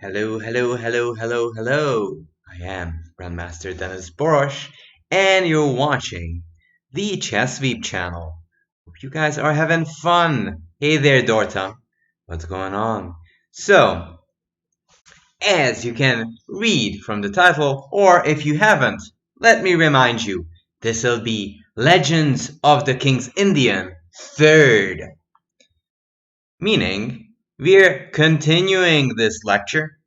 Hello, hello, hello, hello, hello. I am Grandmaster Dennis Borosh, and you're watching the Chess Sweep channel. Hope you guys are having fun. Hey there, Dorta. What's going on? So, as you can read from the title, or if you haven't, let me remind you, this will be Legends of the King's Indian 3rd. Meaning, we're continuing this lecture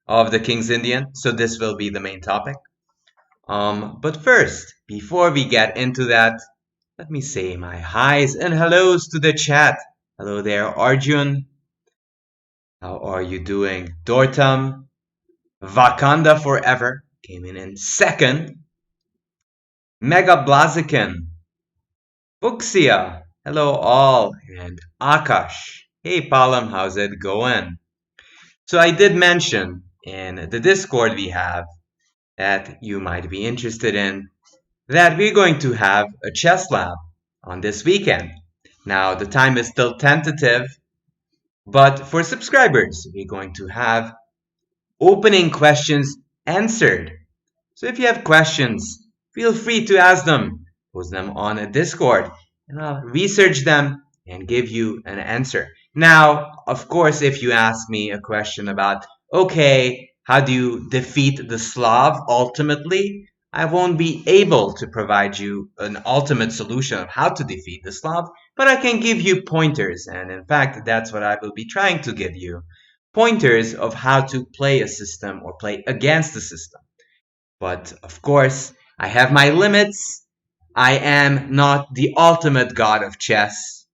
of the King's Indian, so this will be the main topic. But first, before we get into that, let me say my highs and hellos to the chat. Hello there, Arjun. How are you doing? Dortam, Wakanda Forever came in second. Mega Blaziken, Fuxia, hello all, and Akash. Hey Palam, how's it going? So I did mention in the Discord we have that you might be interested in that we're going to have a chess lab on this weekend. Now, the time is still tentative, but for subscribers, we're going to have opening questions answered. So if you have questions, feel free to ask them, post them on a Discord, and I'll research them and give you an answer. Now, of course, if you ask me a question about, okay, how do you defeat the Slav ultimately? I won't be able to provide you an ultimate solution of how to defeat the Slav, but I can give you pointers, and in fact, that's what I will be trying to give you. Pointers of how to play a system or play against the system. But of course, I have my limits. I am not the ultimate god of chess,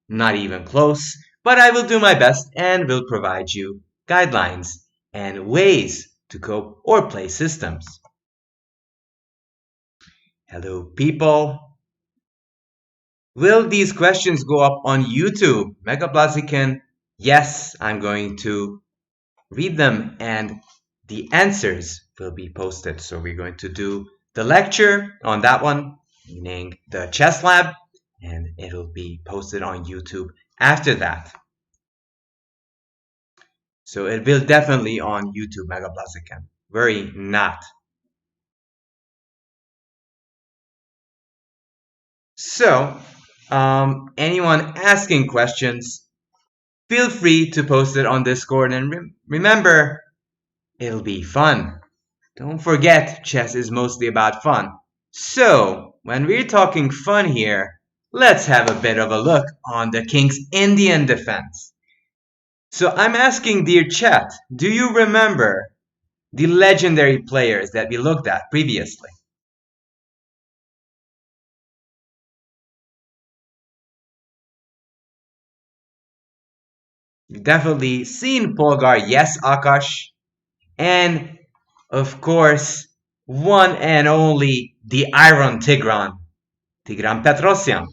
not even close, but I will do my best and will provide you guidelines and ways to cope or play systems. Hello, people. Will these questions go up on YouTube? Mega Blaziken, yes, I'm going to read them and the answers will be posted. So we're going to do the lecture on that one, meaning the chess lab, and it'll be posted on YouTube after that. So it will definitely on YouTube, Mega Blaziken. Worry not. So, anyone asking questions, feel free to post it on Discord, and remember, it'll be fun. Don't forget, chess is mostly about fun. So, when we're talking fun here, let's have a bit of a look on the King's Indian defense. So I'm asking dear chat, do you remember the legendary players that we looked at previously? You've definitely seen Polgar, yes, Akash, and of course, one and only the Iron Tigran, Tigran Petrosyan.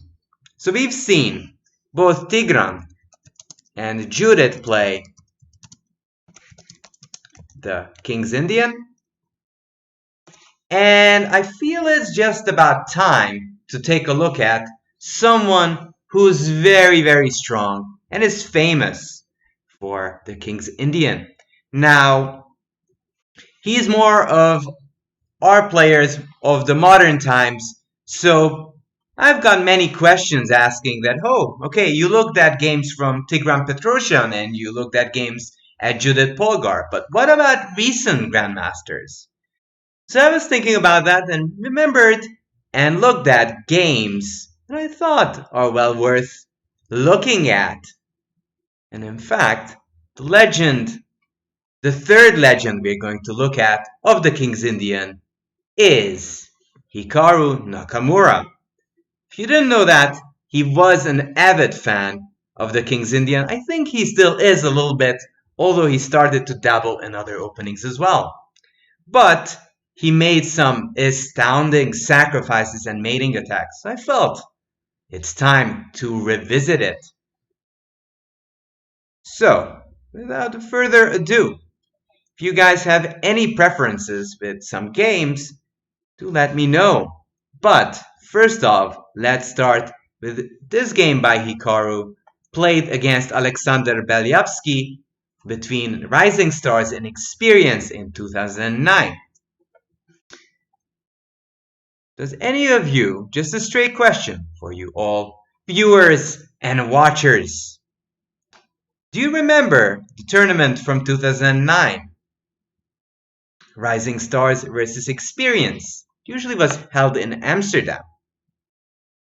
So we've seen both Tigran and Judith play the King's Indian, and I feel it's just about time to take a look at someone who's very, very strong and is famous for the King's Indian. Now, he's more of our players of the modern times, so I've got many questions asking that, oh, okay, you looked at games from Tigran Petrosyan and you looked at games at Judith Polgar, but what about recent grandmasters? So I was thinking about that and remembered and looked at games that I thought are well worth looking at. And in fact, the third legend we're going to look at of the King's Indian is Hikaru Nakamura. If you didn't know that, he was an avid fan of the King's Indian. I think he still is a little bit, although he started to dabble in other openings as well. But he made some astounding sacrifices and mating attacks. I felt it's time to revisit it. So, without further ado, if you guys have any preferences with some games, do let me know. But first off, let's start with this game by Hikaru, played against Alexander Belyavsky, between Rising Stars and Experience in 2009. Does any of you, just a straight question for you all, viewers and watchers, do you remember the tournament from 2009? Rising Stars versus Experience usually was held in Amsterdam.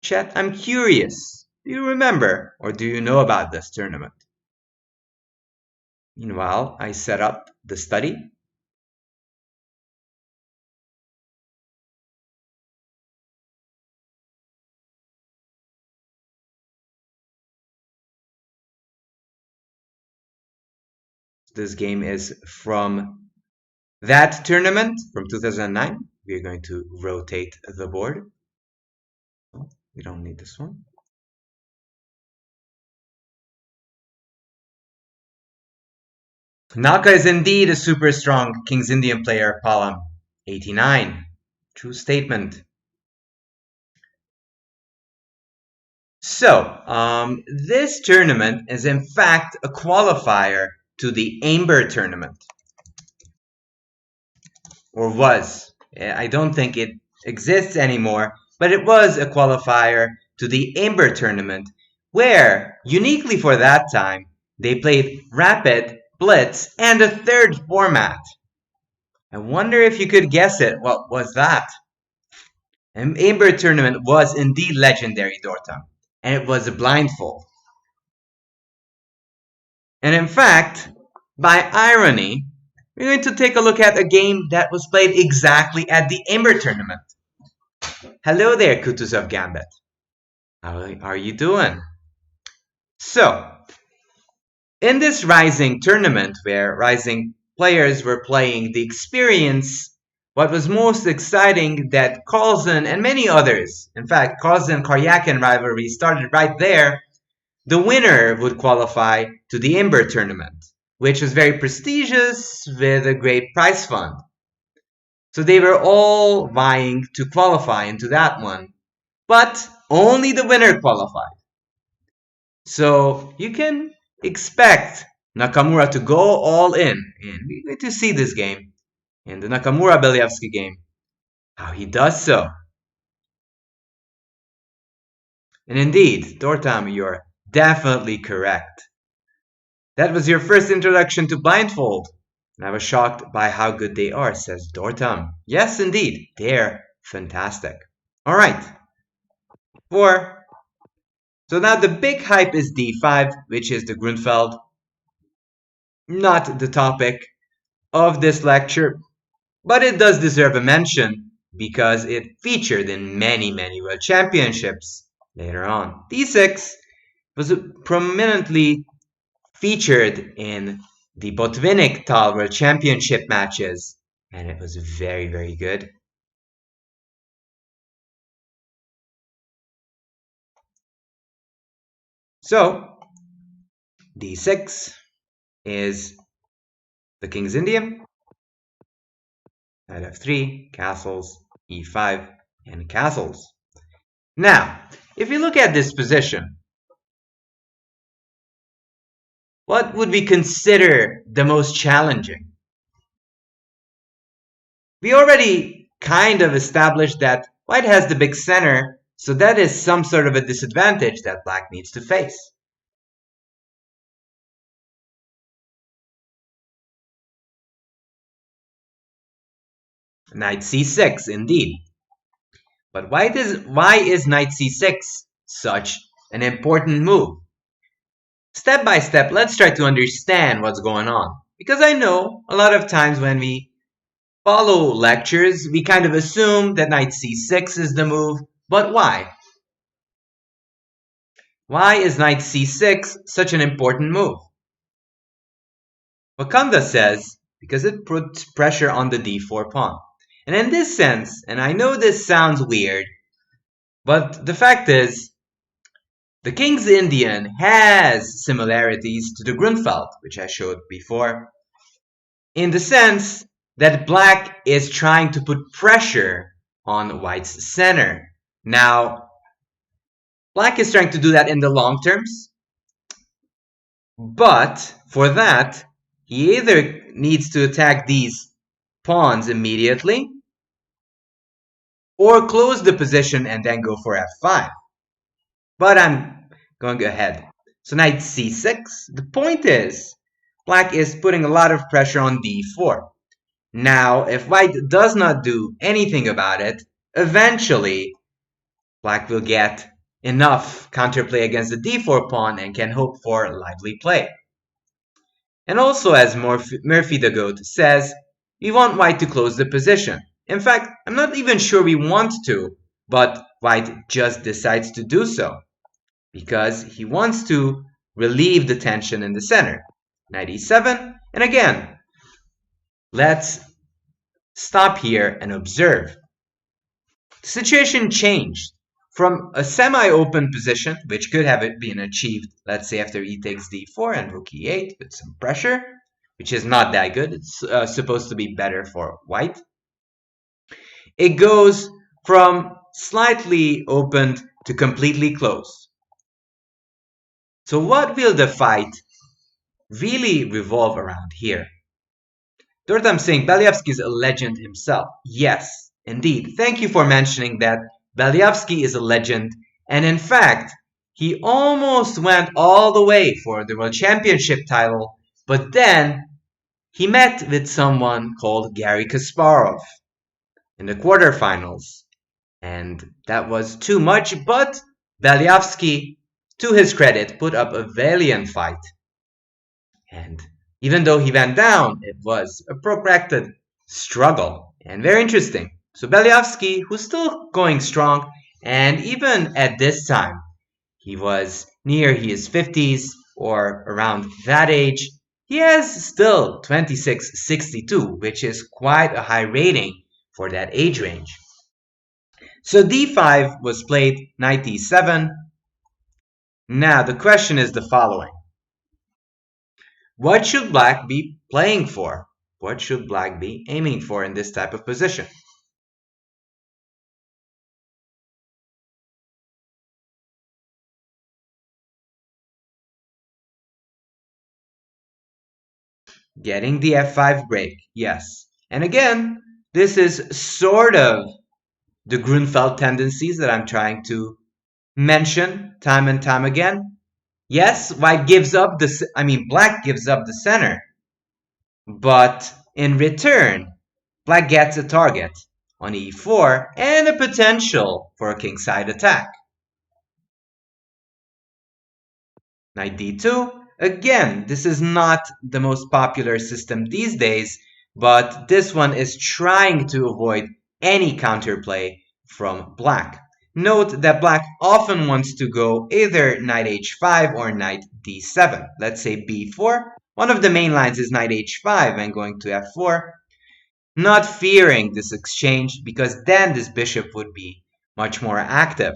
Chat, I'm curious. Do you remember or do you know about this tournament? Meanwhile, I set up the study. This game is from that tournament from 2009. We're going to rotate the board. We don't need this one. Naka is indeed a super strong King's Indian player, Palam. 89. True statement. So, this tournament is in fact a qualifier to the Amber tournament. Or was. I don't think it exists anymore, but it was a qualifier to the Amber tournament, where, uniquely for that time, they played Rapid, Blitz, and a third format. I wonder if you could guess it. What was that? An Amber tournament was indeed legendary, Dortam, and it was a blindfold. And in fact, by irony, we're going to take a look at a game that was played exactly at the Amber tournament. Hello there, Kutuzov Gambit. How are you doing? So, in this Rising tournament where Rising players were playing the Experience, what was most exciting that Carlsen and many others, in fact, Carlsen-Karyakin rivalry started right there, the winner would qualify to the Amber tournament, which was very prestigious with a great prize fund. So they were all vying to qualify into that one, but only the winner qualified. So you can expect Nakamura to go all in, and we're going to see this game in the Nakamura-Believsky game, how he does so. And indeed, Dortam, you're definitely correct. That was your first introduction to Blindfold, and I was shocked by how good they are, says Dortam. Yes, indeed, they're fantastic. All right. 4. So now the big hype is D5, which is the Grunfeld. Not the topic of this lecture, but it does deserve a mention because it featured in many World Championships later on. D6 was prominently featured in the Botvinnik Tal World Championship matches, and it was very good. So, D6 is the King's Indian, knight f3, castles, e5, and castles. Now, if you look at this position, what would we consider the most challenging? We already kind of established that white has the big center, so that is some sort of a disadvantage that black needs to face. Knight c6, indeed. But why is knight c6 such an important move? Step by step, let's try to understand what's going on. Because I know a lot of times when we follow lectures, we kind of assume that knight c6 is the move, but why? Why is knight c6 such an important move? Wakanda says, because it puts pressure on the d4 pawn. And in this sense, and I know this sounds weird, but the fact is, the King's Indian has similarities to the Grunfeld, which I showed before, in the sense that black is trying to put pressure on white's center. Now, black is trying to do that in the long terms, but for that, he either needs to attack these pawns immediately or close the position and then go for f5. But I'm going ahead. So knight c6. The point is, black is putting a lot of pressure on d4. Now, if white does not do anything about it, eventually black will get enough counterplay against the d4 pawn and can hope for lively play. And also, as Murphy the Goat says, we want white to close the position. In fact, I'm not even sure we want to, but white just decides to do so because he wants to relieve the tension in the center. Knight e7, and again, let's stop here and observe. The situation changed from a semi-open position, which could have been achieved, let's say, after e takes d4 and rook e8 with some pressure, which is not that good. It's supposed to be better for white. It goes from slightly opened to completely closed. So what will the fight really revolve around here? I'm saying Belyavsky is a legend himself. Yes, indeed. Thank you for mentioning that. Belyavsky is a legend, and in fact, he almost went all the way for the World Championship title, but then he met with someone called Garry Kasparov in the quarterfinals, and that was too much, but Belyavsky, to his credit, put up a valiant fight. And even though he went down, it was a protracted struggle and very interesting. So Belyavsky, who's still going strong, and even at this time, he was near his 50s or around that age, he has still 2662, which is quite a high rating for that age range. So d5 was played, knight d7. Now the question is the following. What should black be playing for? What should black be aiming for in this type of position? Getting the f5 break, yes. And again, this is sort of the Grunfeld tendencies that I'm trying to mention time and time again. Yes, black gives up the center. But in return, black gets a target on e4 and a potential for a kingside attack. Knight d2. Again, this is not the most popular system these days, but this one is trying to avoid any counterplay from black. Note that black often wants to go either knight h5 or knight d7. Let's say b4. One of the main lines is knight h5 and going to f4. Not fearing this exchange because then this bishop would be much more active.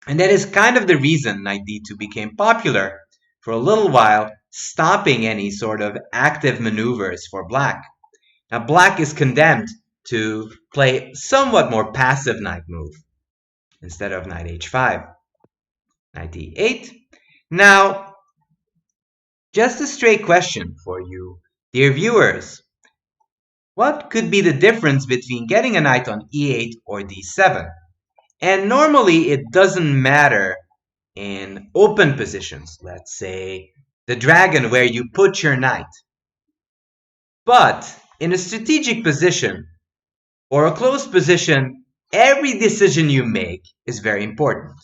And that is kind of the reason knight d2 became popular for a little while, stopping any sort of active maneuvers for black. Now black is condemned to play somewhat more passive knight move instead of knight h5. Knight d8. Now, just a straight question for you, dear viewers. What could be the difference between getting a knight on e8 or d7? And normally it doesn't matter in open positions, let's say the dragon where you put your knight. But in a strategic position or a closed position, every decision you make is very important.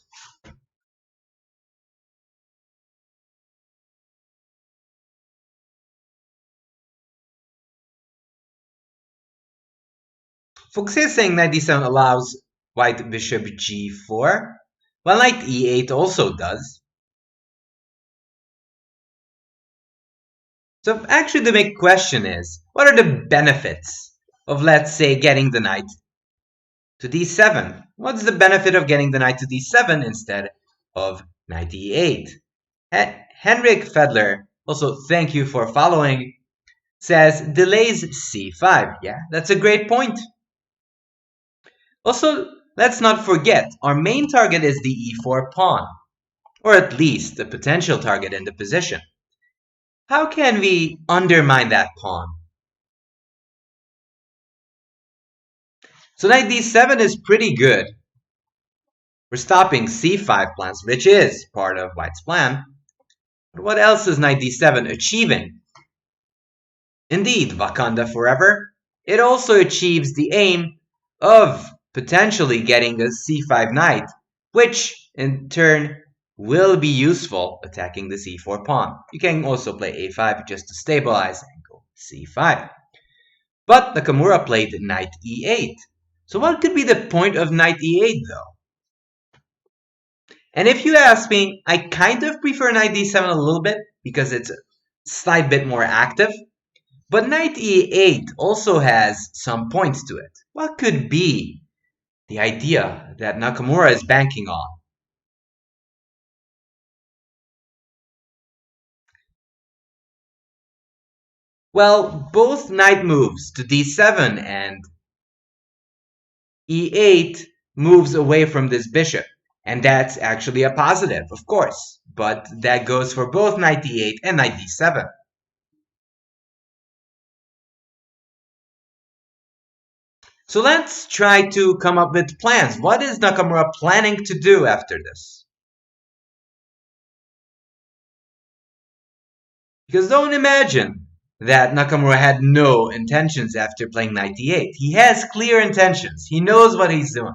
Fuxia is saying knight d7 allows white bishop g4, while knight e8 also does. So actually the big question is, what are the benefits of, let's say, getting the knight to d7? What's the benefit of getting the knight to d7 instead of knight e8? Henrik Fedler, also thank you for following, says delays c5. Yeah, that's a great point. Also, let's not forget, our main target is the e4 pawn, or at least the potential target in the position. How can we undermine that pawn? So knight d7 is pretty good. We're stopping c5 plans, which is part of white's plan. But what else is knight d7 achieving? Indeed, Wakanda forever. It also achieves the aim of potentially getting a c5 knight, which in turn will be useful attacking the c4 pawn. You can also play a5 just to stabilize and go c5. But Nakamura played knight e8. So what could be the point of knight e8 though? And if you ask me, I kind of prefer knight d7 a little bit because it's a slight bit more active. But knight e8 also has some points to it. What could be the idea that Nakamura is banking on? Well, both knight moves to d7 and e8 moves away from this bishop. And that's actually a positive, of course. But that goes for both knight d8 and knight d7. So let's try to come up with plans. What is Nakamura planning to do after this? Because don't imagine that Nakamura had no intentions after playing knight d8. He has clear intentions. He knows what he's doing.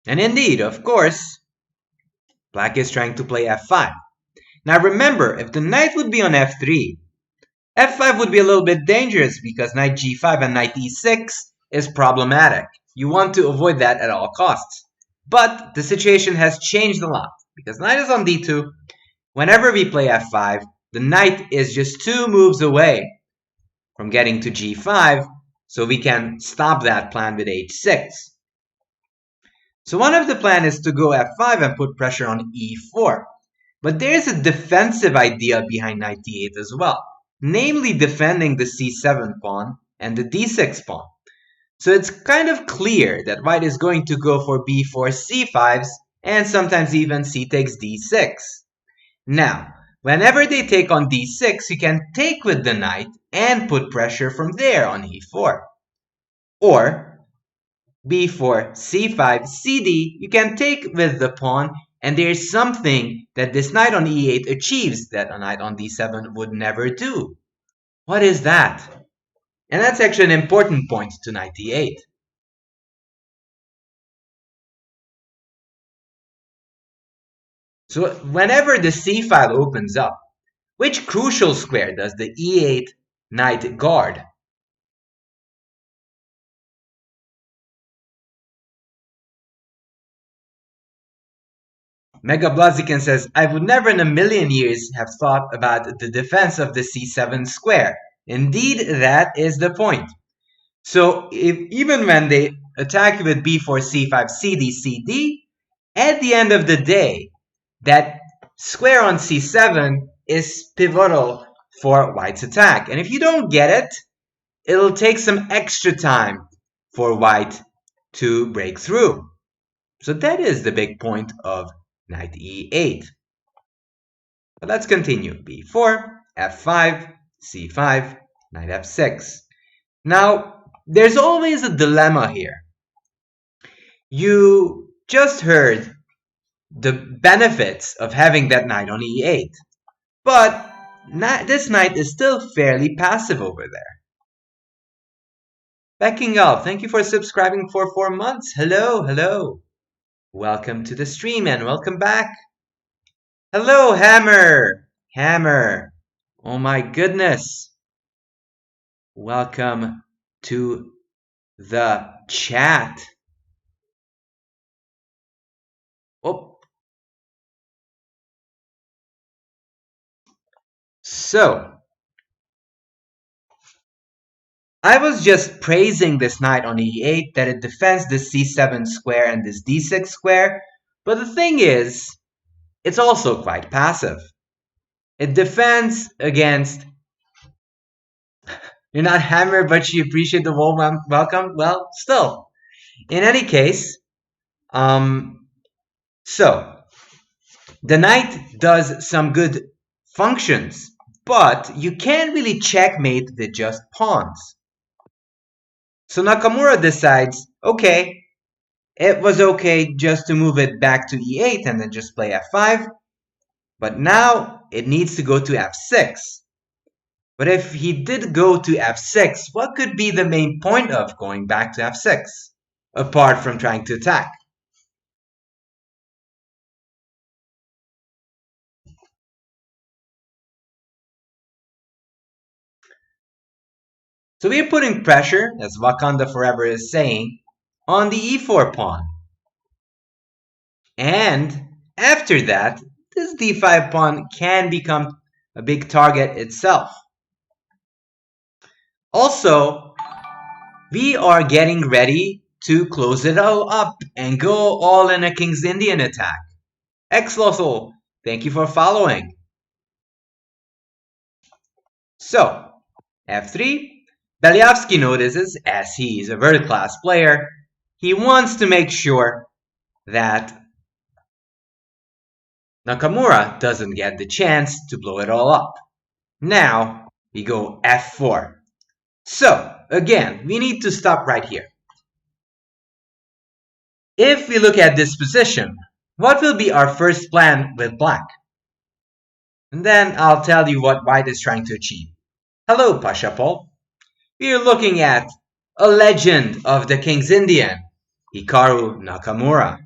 And indeed, of course, black is trying to play f5. Now remember, if the knight would be on f3, f5 would be a little bit dangerous because knight g5 and knight e6 is problematic. You want to avoid that at all costs. But the situation has changed a lot because knight is on d2. Whenever we play f5, the knight is just 2 moves away from getting to g5, so we can stop that plan with h6. So one of the plan is to go f5 and put pressure on e4. But there's a defensive idea behind knight d8 as well, namely defending the c7 pawn and the d6 pawn. So it's kind of clear that white is going to go for b4 c5s and sometimes even c takes d6. Now, whenever they take on d6, you can take with the knight and put pressure from there on e4. Or b4 c5 cd, you can take with the pawn, and there's something that this knight on e8 achieves that a knight on d7 would never do. What is that? And that's actually an important point to knight d8. So whenever the c file opens up, which crucial square does the e8 knight guard? Mega Blaziken says, I would never in a million years have thought about the defense of the c7 square. Indeed, that is the point. So even when they attack with b4, c5, cd, cd, at the end of the day, that square on c7 is pivotal for white's attack. And if you don't get it, it'll take some extra time for white to break through. So that is the big point of knight e8. But let's continue. b4, f5, c5, knight f6. Now, there's always a dilemma here. You just heard the benefits of having that knight on e8, but this knight is still fairly passive over there. Backing up, thank you for subscribing for 4 months. Hello, hello. Welcome to the stream and welcome back. Hello, Hammer. Hammer. Oh my goodness. Welcome to the chat. Oh. So, I was just praising this knight on e8, that it defends this c7 square and this d6 square, but the thing is, it's also quite passive. It defends against... You're not Hammer, but you appreciate the warm welcome? Well, still. In any case, so, The knight does some good functions, but you can't really checkmate with just pawns. So Nakamura decides, okay, it was okay just to move it back to e8 and then just play f5, but now it needs to go to f6. But if he did go to f6, what could be the main point of going back to f6, apart from trying to attack? So we're putting pressure, as Wakanda Forever is saying, on the e4 pawn. And after that, this d5 pawn can become a big target itself. Also, we are getting ready to close it all up and go all in a King's Indian attack. Xlosol, thank you for following. So, f3, Belyavsky notices, as he's a world-class player, he wants to make sure that Nakamura doesn't get the chance to blow it all up. Now, we go f4. So, again, we need to stop right here. If we look at this position, what will be our first plan with black? And then I'll tell you what white is trying to achieve. Hello, Pasha Paul. We are looking at a legend of the King's Indian, Hikaru Nakamura.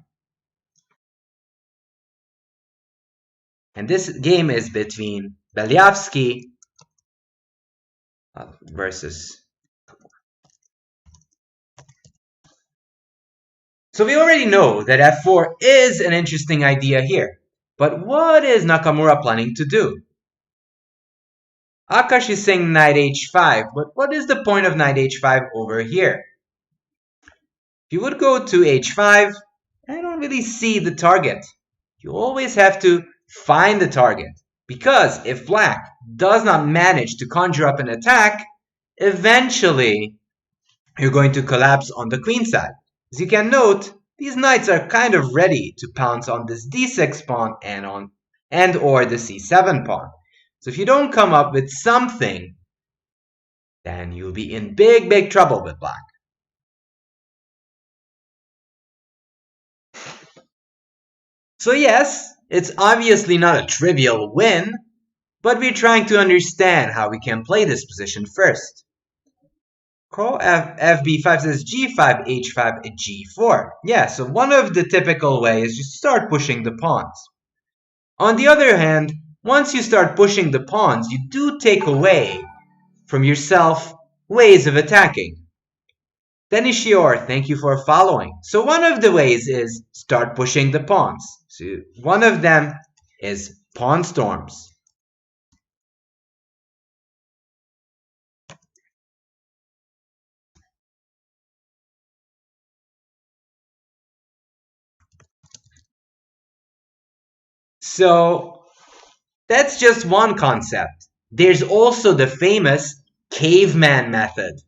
And this game is between Belyavsky versus. So we already know that f4 is an interesting idea here. But what is Nakamura planning to do? Akash is saying knight h5, but what is the point of knight h5 over here? If you would go to h5, I don't really see the target. You always have to find the target, because if black does not manage to conjure up an attack, eventually you're going to collapse on the queen side. As you can note, these knights are kind of ready to pounce on this d6 pawn and or the c7 pawn. So if you don't come up with something, then you'll be in big trouble with black. So yes, it's obviously not a trivial win, but we're trying to understand how we can play this position first. Crow FB5 says G5, H5, G4. Yeah, so one of the typical ways is just start pushing the pawns. On the other hand, once you start pushing the pawns, you do take away from yourself ways of attacking. Denishior, thank you for following. So one of the ways is start pushing the pawns. So one of them is pawn storms. So that's just one concept. There's also the famous caveman method.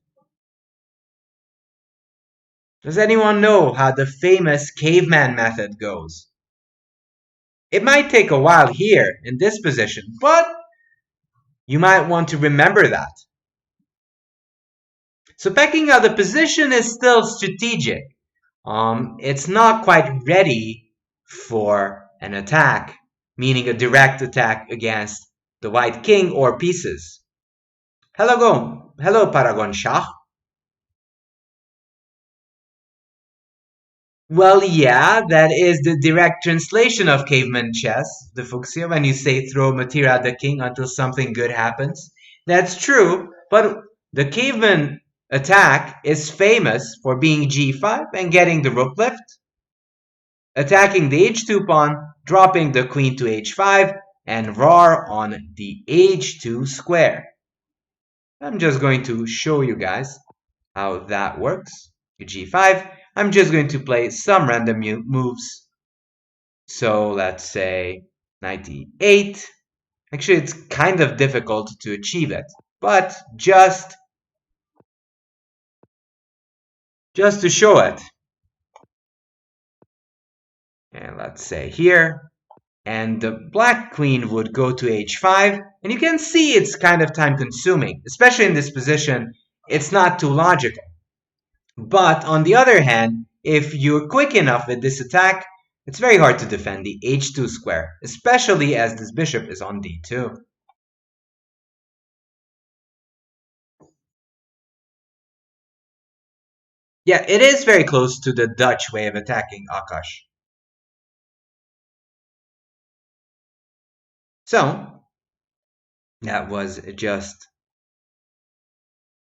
Does anyone know how the famous caveman method goes? It might take a while here in this position, but you might want to remember that. So pecking out the position is still strategic. It's not quite ready for an attack, meaning a direct attack against the white king or pieces. Hello, Paragon Shah. Well, yeah, that is the direct translation of caveman chess, the fuchsia, when you say throw material at the king until something good happens. That's true, but the caveman attack is famous for being g5 and getting the rook lift, attacking the h2 pawn, dropping the queen to h5, and roar on the h2 square. I'm just going to show you guys how that works. g5. I'm just going to play some random moves. So let's say 98. Actually, it's kind of difficult to achieve it, but just to show it. And let's say here, and the black queen would go to h5, and you can see it's kind of time consuming, especially in this position. It's not too logical. But on the other hand, if you're quick enough with this attack, it's very hard to defend the h2 square, especially as this bishop is on d2. Yeah, it is very close to the Dutch way of attacking, Akash. So, that was just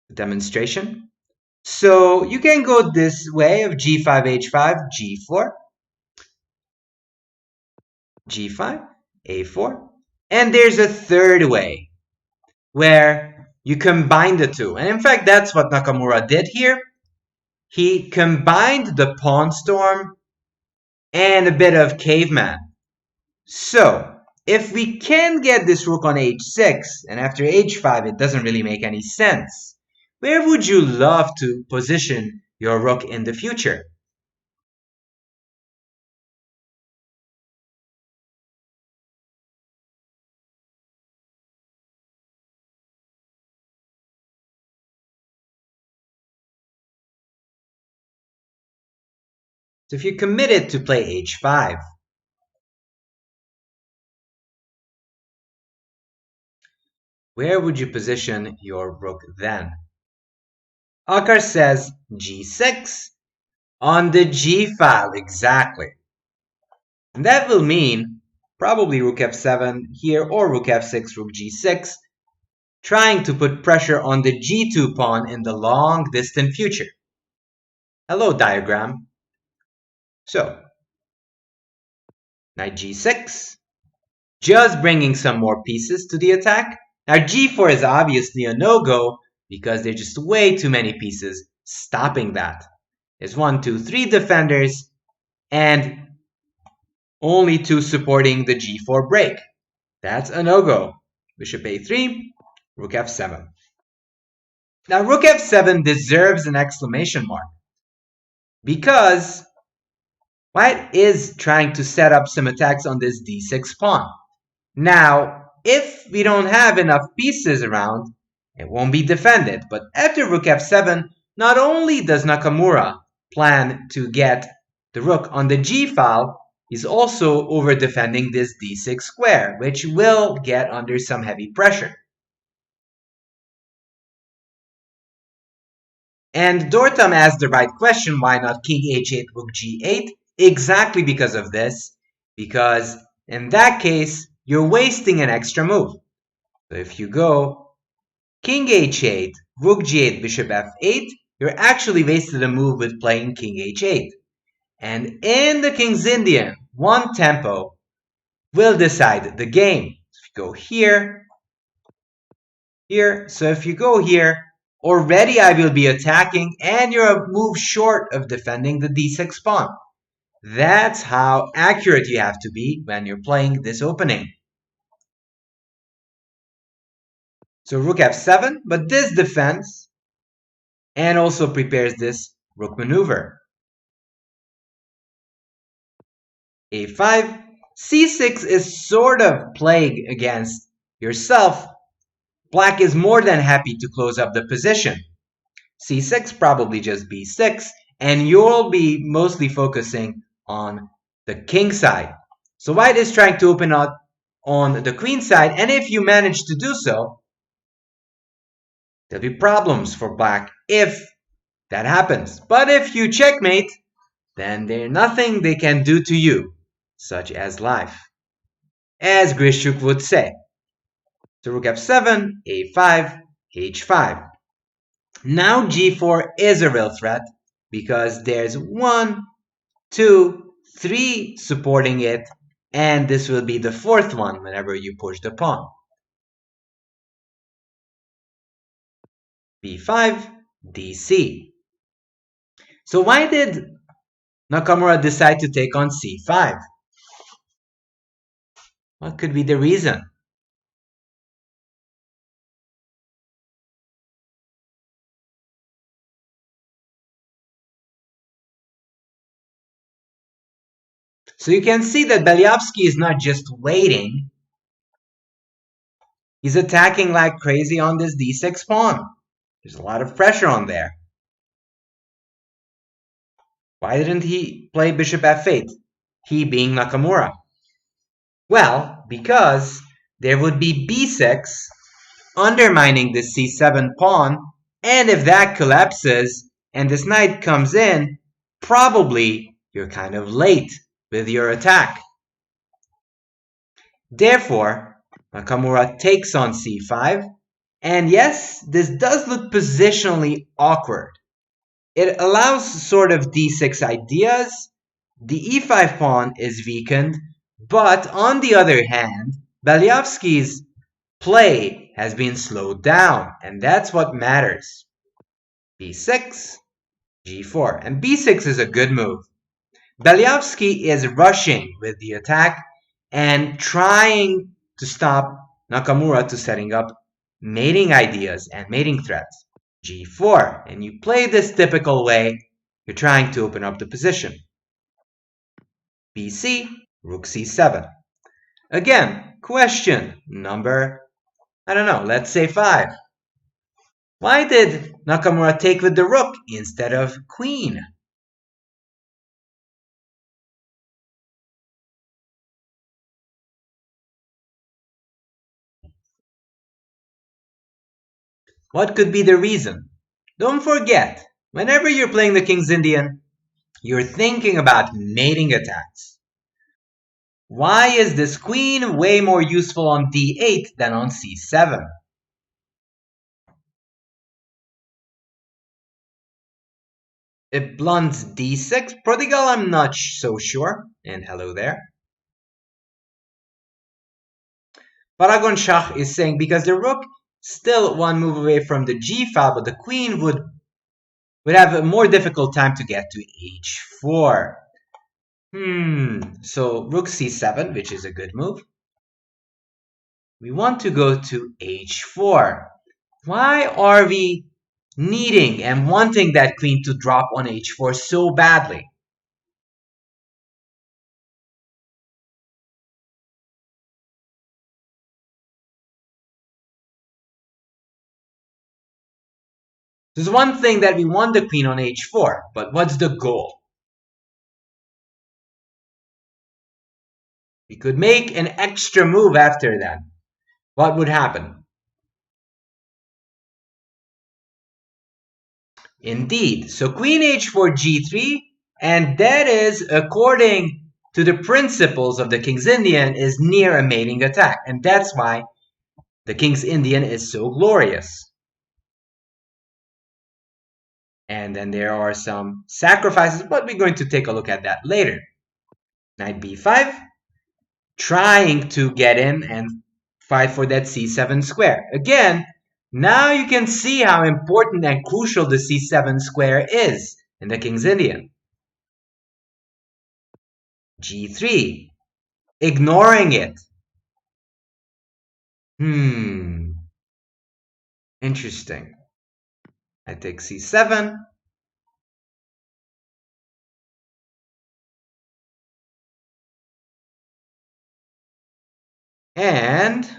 a demonstration. So, you can go this way of g5, h5, g4, g5, a4. And there's a third way where you combine the two. And in fact, that's what Nakamura did here. He combined the pawn storm and a bit of caveman. So, if we can get this rook on h6, and after h5 it doesn't really make any sense, where would you love to position your rook in the future? So if you're committed to play h5, where would you position your rook then? Akar says g6 on the g file, exactly. And that will mean probably rook f7 here or rook f6, rook g6, trying to put pressure on the g2 pawn in the long distant future. Hello, diagram. So, knight g6, just bringing some more pieces to the attack. Now g4 is obviously a no-go because there are just way too many pieces stopping that. There's 1, 2, 3 defenders and only 2 supporting the g4 break. That's a no-go. Bishop a3, rook f7. Now rook f7 deserves an exclamation mark because white is trying to set up some attacks on this d6 pawn. Now, if we don't have enough pieces around, it won't be defended. But after rook f7, not only does Nakamura plan to get the rook on the g file, he's also over defending this d6 square, which will get under some heavy pressure. And Dortam asked the right question, why not king h8, rook g8? Exactly because of this, because in that case, you're wasting an extra move. So if you go king h8, rook g8, bishop f8, you're actually wasted a move with playing king h8. And in the King's Indian, one tempo will decide the game. So if you go here, here, so if you go here, already I will be attacking and you're a move short of defending the d6 pawn. That's how accurate you have to be when you're playing this opening. So rook f7, but this defends and also prepares this rook maneuver. a5, c6 is sort of playing against yourself. Black is more than happy to close up the position. c6, probably just b6, and you'll be mostly focusing on the king side. So white is trying to open up on the queen side, and if you manage to do so, there'll be problems for black if that happens. But if you checkmate, then there's nothing they can do to you, such as life, as Grishuk would say. So rook f7, a5, h5. Now g4 is a real threat because there's 1, 2, 3 supporting it, and this will be the fourth one whenever you push the pawn. b5, dc. So why did Nakamura decide to take on c5? What could be the reason? So you can see that Belyavsky is not just waiting. He's attacking like crazy on this d6 pawn. There's a lot of pressure on there. Why didn't he play bishop f8? He being Nakamura. Well, because there would be b6 undermining the c7 pawn, and if that collapses and this knight comes in, probably you're kind of late with your attack. Therefore, Nakamura takes on c5, and yes, this does look positionally awkward. It allows sort of d6 ideas. The e5 pawn is weakened, but on the other hand, Belyavsky's play has been slowed down, and that's what matters. b6, g4, and b6 is a good move. Belyavsky is rushing with the attack and trying to stop Nakamura to setting up mating ideas and mating threats. g4, and you play this typical way, you're trying to open up the position. bc, rook c7. Again, question number, I don't know, let's say 5. Why did Nakamura take with the rook instead of queen? What could be the reason? Don't forget, whenever you're playing the King's Indian, you're thinking about mating attacks. Why is this queen way more useful on d8 than on c7? It blunts d6. Prodigal, I'm not so sure. And hello there. Paragon Shah is saying because the rook still one move away from the g file, but the queen would have a more difficult time to get to h4. So rook c7, which is a good move. We want to go to h4. Why are we needing and wanting that queen to drop on h4 so badly? There's one thing that we want the queen on h4, but what's the goal? We could make an extra move after that. What would happen? Indeed. So queen h4 g3, and that is, according to the principles of the King's Indian, is near a mating attack. And that's why the King's Indian is so glorious. And then there are some sacrifices, but we're going to take a look at that later. Knight b5, trying to get in and fight for that c7 square. Again, now you can see how important and crucial the c7 square is in the King's Indian. g3, ignoring it. Interesting. I take c7. And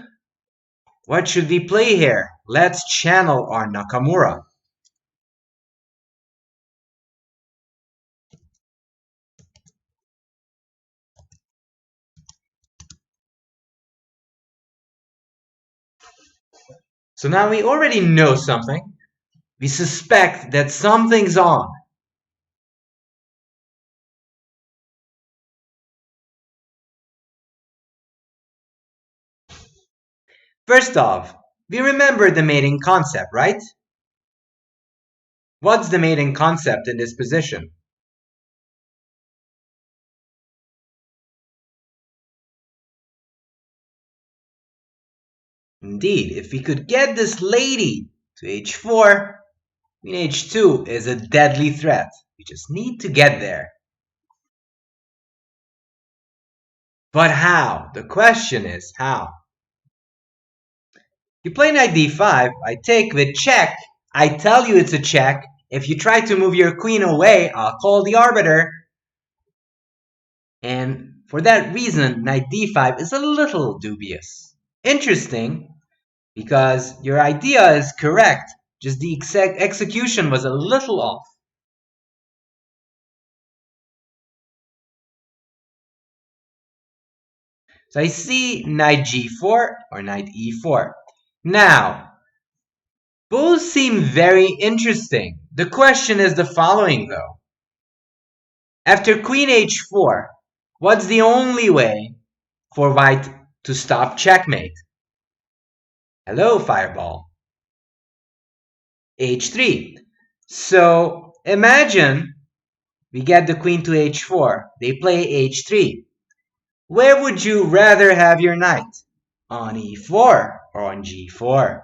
what should we play here? Let's channel our Nakamura. So now we already know something. We suspect that something's on. First off, we remember the mating concept, right? What's the mating concept in this position? Indeed, if we could get this lady to h4, queen h2 is a deadly threat. We just need to get there. But how? The question is how? You play knight d5, I take with check. I tell you it's a check. If you try to move your queen away, I'll call the arbiter. And For that reason, knight d5 is a little dubious. Interesting, because your idea is correct, just the execution was a little off. So I see knight g4 or knight e4. Now, both seem very interesting. The question is the following though. After queen h4, what's the only way for white to stop checkmate? Hello, Fireball. h3. So imagine we get the queen to h4. They play h3. Where would you rather have your knight? On e4 or on g4?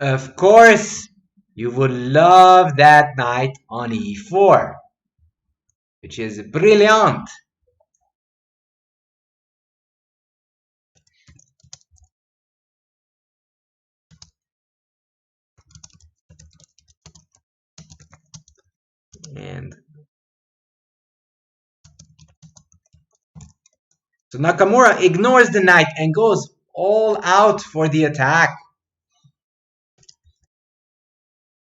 Of course, you would love that knight on e4, which is brilliant. And so Nakamura ignores the knight and goes all out for the attack.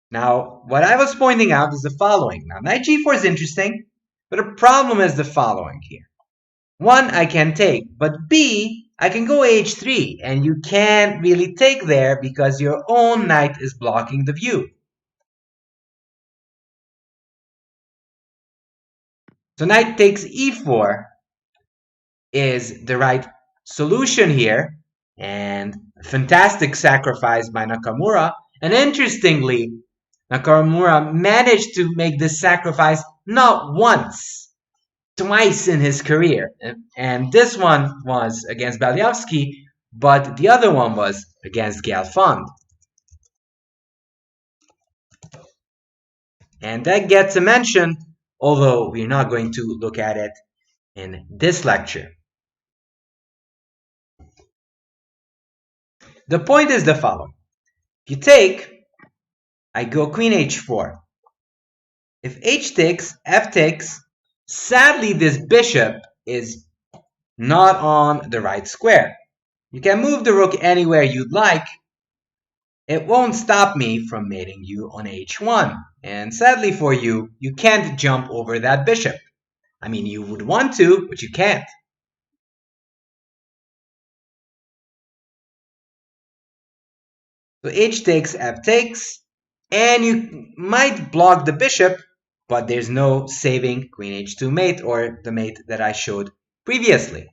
Now, what I was pointing out is the following. Now, knight g4 is interesting, but a problem is the following here. One, I can take, but B, I can go h3, and you can't really take there because your own knight is blocking the view. So knight takes e4 is the right solution here, and a fantastic sacrifice by Nakamura. And interestingly, Nakamura managed to make this sacrifice not once, twice in his career. And this one was against Baliavsky, but the other one was against Galfond. And that gets a mention, although we're not going to look at it in this lecture. The point is the following. If you take, I go queen h4. If h takes, f takes, sadly this bishop is not on the right square. You can move the rook anywhere you'd like. It won't stop me from mating you on h1. And sadly for you, you can't jump over that bishop. I mean, you would want to, but you can't. So h takes, f takes, and you might block the bishop, but there's no saving queen h2 mate or the mate that I showed previously.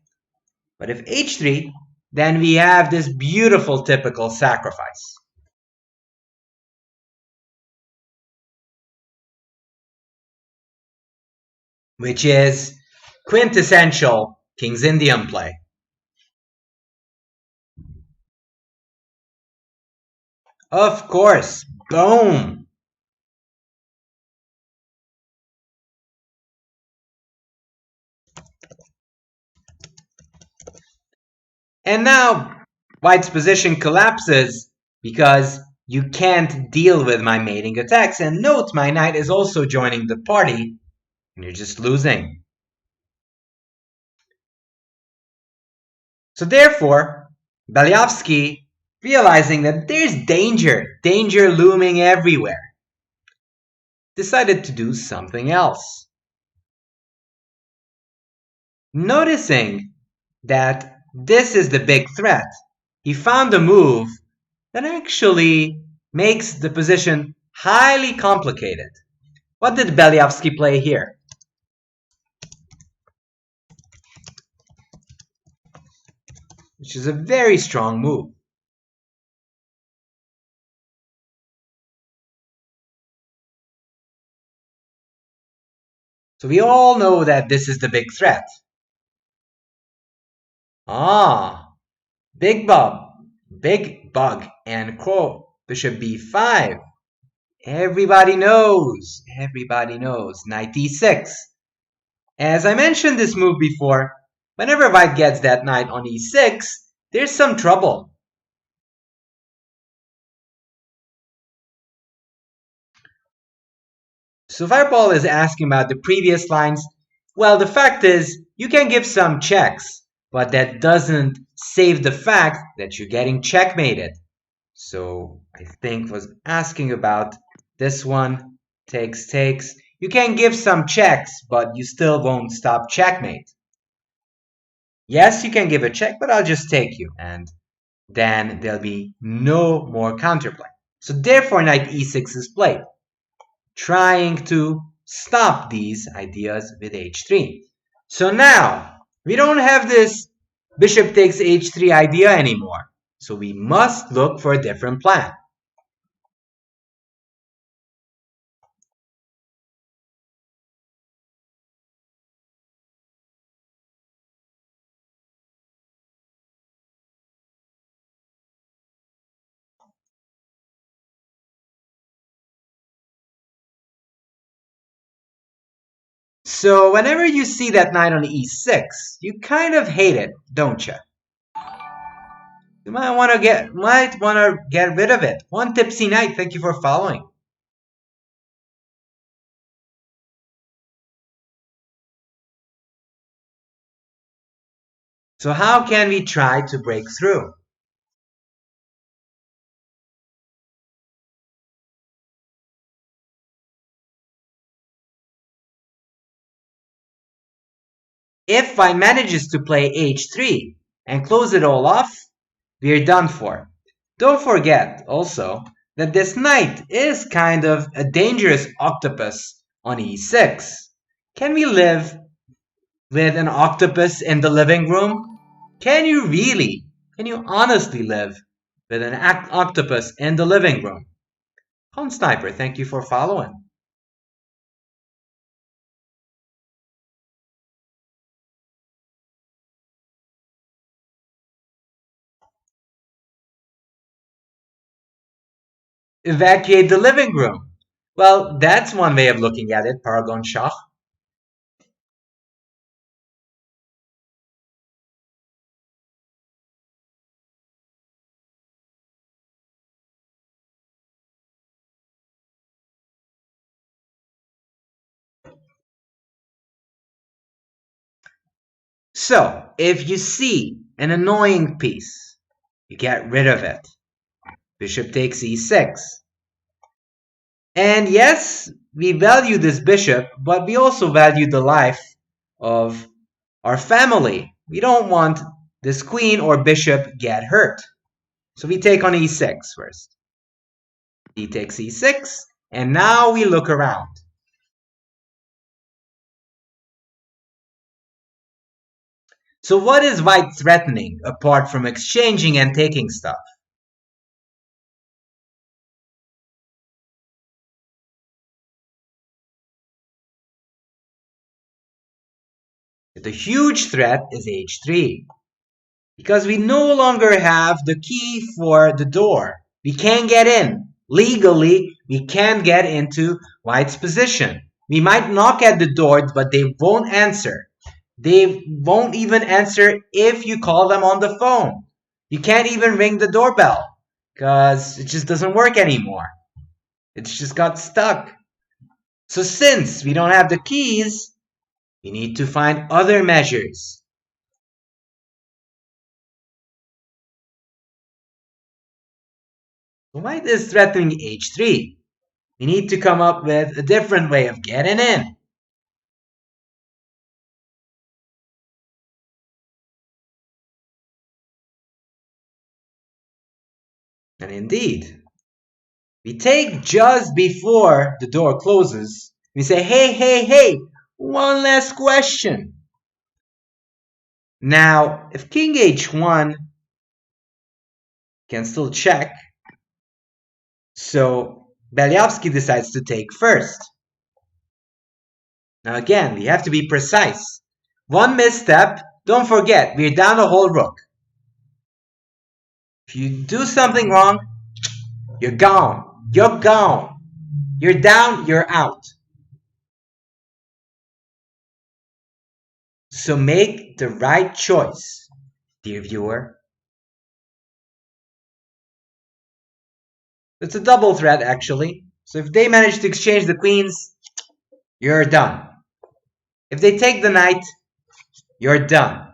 But if h3, then we have this beautiful typical sacrifice. Which is quintessential King's Indian play. Of course, boom! And now white's position collapses because you can't deal with my mating attacks. And note, my knight is also joining the party, and you're just losing. So therefore, Baliavsky, realizing that there's danger looming everywhere, decided to do something else. Noticing that this is the big threat, he found a move that actually makes the position highly complicated. What did Baliavsky play here? Which is a very strong move. So we all know that this is the big threat. Big bug, and crow, bishop b5. Everybody knows, knight e6. As I mentioned this move before, whenever white gets that knight on e6, there's some trouble. So Fireball is asking about the previous lines. Well, the fact is, you can give some checks, but that doesn't save the fact that you're getting checkmated. So I think was asking about this one. Takes. You can give some checks, but you still won't stop checkmate. Yes, you can give a check, but I'll just take you. And then there'll be no more counterplay. So therefore, knight e6 is played, trying to stop these ideas with h3. So now, we don't have this bishop takes h3 idea anymore. So we must look for a different plan. So whenever you see that knight on e6, you kind of hate it, don't you? You might want to get rid of it. One tipsy knight, thank you for following. So how can we try to break through? If I manages to play h3 and close it all off, we're done for. Don't forget also that this knight is kind of a dangerous octopus on e6. Can we live with an octopus in the living room? Can you really? Can you honestly live with an octopus in the living room? Home Sniper, thank you for following. Evacuate the living room. Well, that's one way of looking at it, Paragon Shah. So, if you see an annoying piece, you get rid of it. Bishop takes e6. And yes, we value this bishop, but we also value the life of our family. We don't want this queen or bishop get hurt. So we take on e6 first. He takes e6, and now we look around. So what is white threatening apart from exchanging and taking stuff? The huge threat is h3. Because we no longer have the key for the door. We can't get in. Legally, we can't get into white's position. We might knock at the door, but they won't answer. They won't even answer if you call them on the phone. You can't even ring the doorbell because it just doesn't work anymore. It's just got stuck. So since we don't have the keys, we need to find other measures. White is threatening h3. We need to come up with a different way of getting in. And indeed, we take just before the door closes. We say, hey, one last question. Now, if king h1 can still check, so Belyavsky decides to take first. Now again, we have to be precise. One misstep, don't forget, we're down a whole rook. If you do something wrong, you're gone. You're gone. You're down, you're out. So make the right choice, dear viewer. It's a double threat, actually. So if they manage to exchange the queens, you're done. If they take the knight, you're done.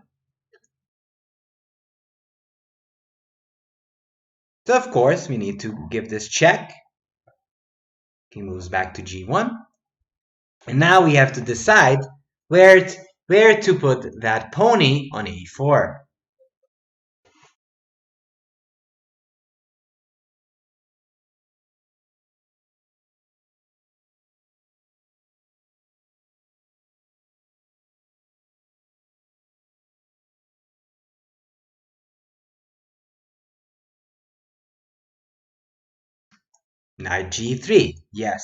So of course, we need to give this check. King moves back to g1. And now we have to decide where to put that pony on e4. Knight g3, yes.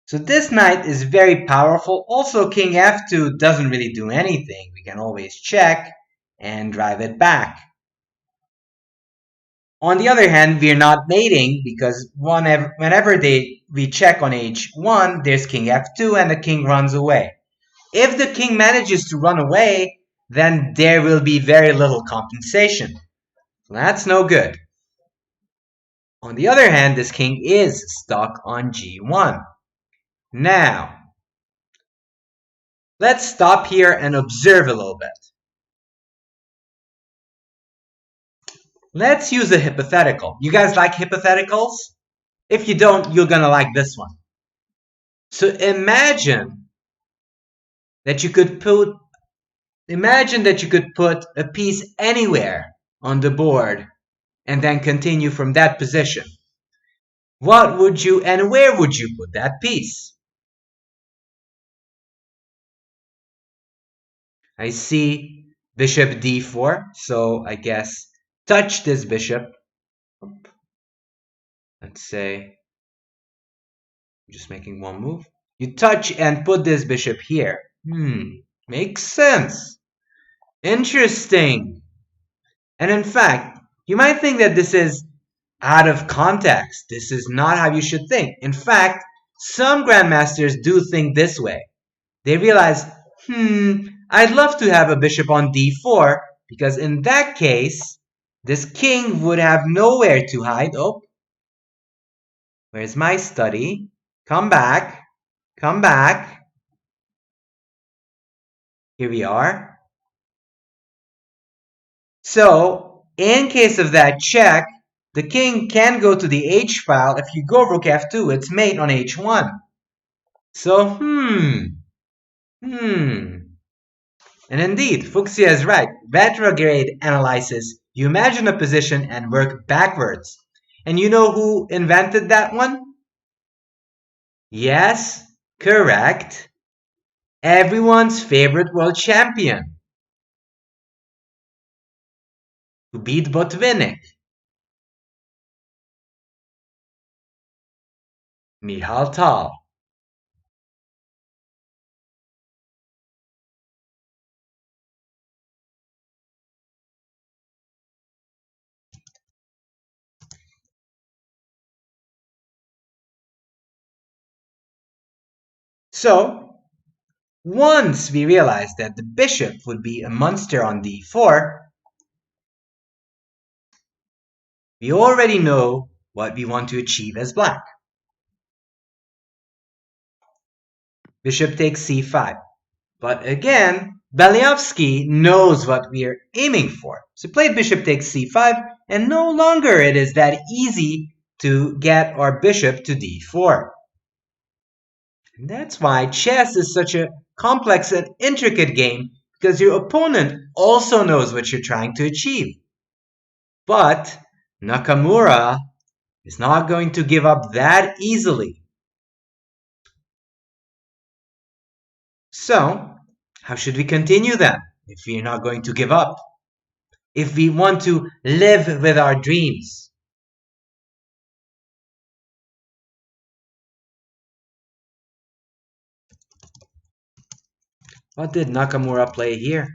So this knight is very powerful. Also, king f2 doesn't really do anything. We can always check and drive it back. On the other hand, we're not mating because whenever we check on h1, there's king f2 and the king runs away. If the king manages to run away, then there will be very little compensation. That's no good. On the other hand, this king is stuck on g1. Now, let's stop here and observe a little bit. Let's use a hypothetical. You guys like hypotheticals? If you don't, you're gonna like this one. So imagine that you could put a piece anywhere on the board and then continue from that position. What would you and where would you put that piece? I see bishop d4, so I guess touch this bishop. Let's say, I'm just making one move. You touch and put this bishop here. Makes sense. Interesting. And in fact, you might think that this is out of context. This is not how you should think. In fact, some grandmasters do think this way. They realize, I'd love to have a bishop on d4 because in that case, this king would have nowhere to hide. Oh, where's my study? Come back. Come back. Here we are. So, in case of that check, the king can go to the h file. If you go rook f2, it's mate on h1. So, And indeed, Fuchsia is right. Retrograde analysis. You imagine a position and work backwards. And you know who invented that one? Yes, correct. Everyone's favorite world champion, who beat Botvinnik. Michal Tal. So, once we realized that the bishop would be a monster on d4, we already know what we want to achieve as black. Bishop takes c5. But again, Beliavsky knows what we are aiming for. So played bishop takes c5, and no longer it is that easy to get our bishop to d4. And that's why chess is such a complex and intricate game, because your opponent also knows what you're trying to achieve. But Nakamura is not going to give up that easily. So, how should we continue then, if we're not going to give up? If we want to live with our dreams? What did Nakamura play here?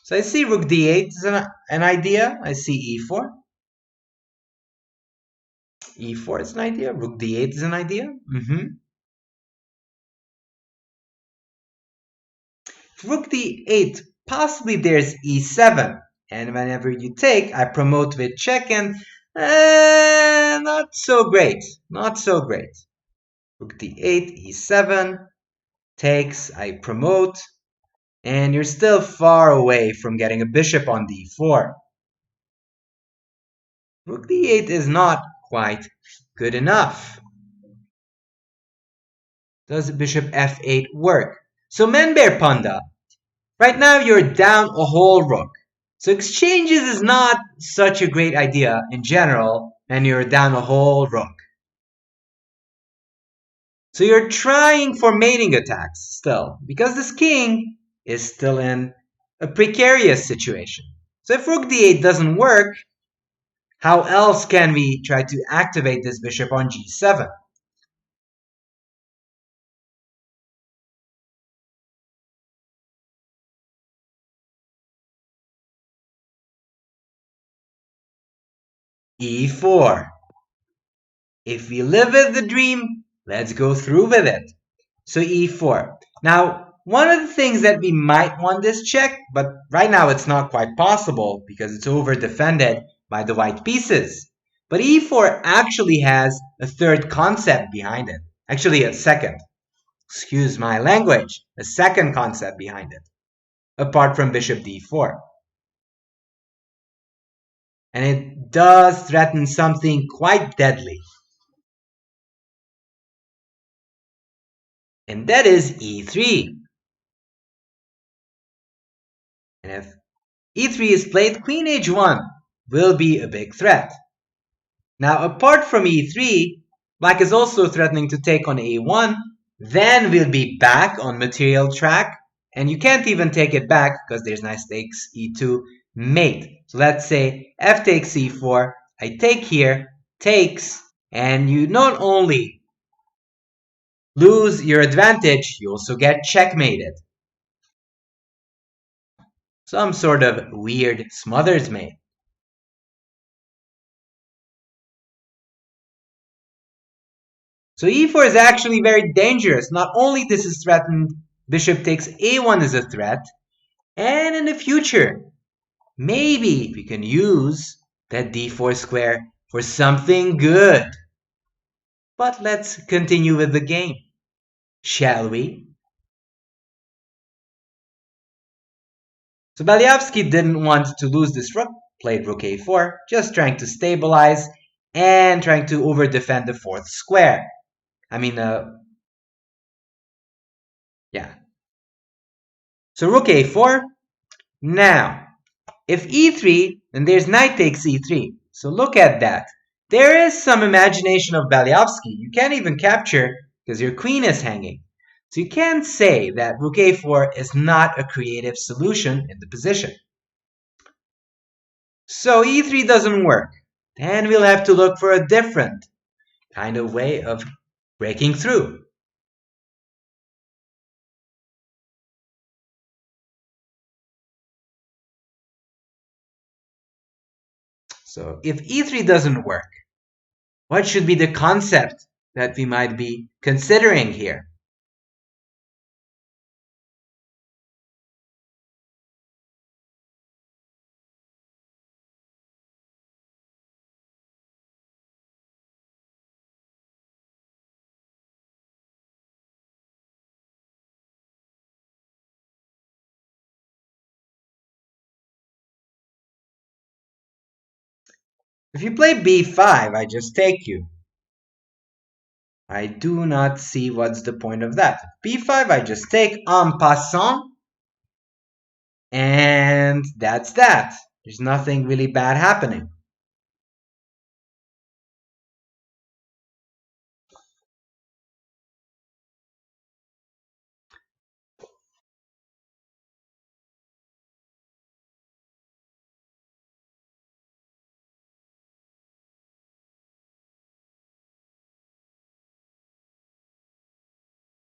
So I see rook d8 is an idea. I see e4. e4 is an idea. Rook d8 is an idea. rook d8, possibly there's e7. And whenever you take, I promote with check and not so great. Not so great. Rook d8, e7, takes, I promote, and you're still far away from getting a bishop on d4. Rook d8 is not quite good enough. Does bishop f8 work? So Manbear Panda, right now you're down a whole rook. So exchanges is not such a great idea in general, and you're down a whole rook. So you're trying for mating attacks still, because this king is still in a precarious situation. So if rook d8 doesn't work, how else can we try to activate this bishop on g7? e4. If we live with the dream, let's go through with it. So e4. Now, one of the things that we might want this check, but right now it's not quite possible because it's over defended by the white pieces. But e4 actually has a third concept behind it. Actually, a second. Excuse my language. A second concept behind it. Apart from bishop d4. And it does threaten something quite deadly. And that is e3. And if e3 is played, queen h1 will be a big threat. Now, apart from e3, black is also threatening to take on a1. Then we'll be back on material track. And you can't even take it back because there's knight takes e2, mate. So let's say f takes e4. I take here, takes, and you not only lose your advantage, you also get checkmated. Some sort of weird smothers mate. So e4 is actually very dangerous. Not only this is threatened, bishop takes a1 is a threat, and in the future, maybe we can use that d4 square for something good. But let's continue with the game, shall we? So Belyavsky didn't want to lose this rook, played rook a4, just trying to stabilize and trying to over-defend the fourth square. Yeah. So rook a4. Now, if e3, then there's knight takes e3. So look at that. There is some imagination of Belyavsky. You can't even capture because your queen is hanging. So you can't say that rook a4 is not a creative solution in the position. So e3 doesn't work. Then we'll have to look for a different kind of way of breaking through. So if e3 doesn't work, what should be the concept that we might be considering here? If you play b5, I just take you. I do not see what's the point of that. b5, I just take en passant. And that's that. There's nothing really bad happening.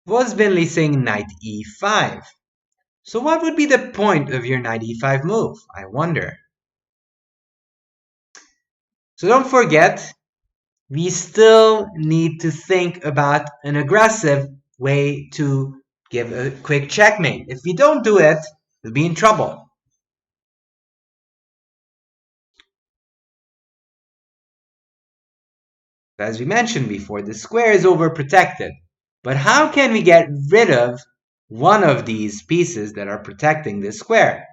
Was Binley saying knight e5? So what would be the point of your knight e5 move? I wonder. So don't forget, we still need to think about an aggressive way to give a quick checkmate. If you don't do it, you'll be in trouble. As we mentioned before, the square is overprotected. But how can we get rid of one of these pieces that are protecting this square?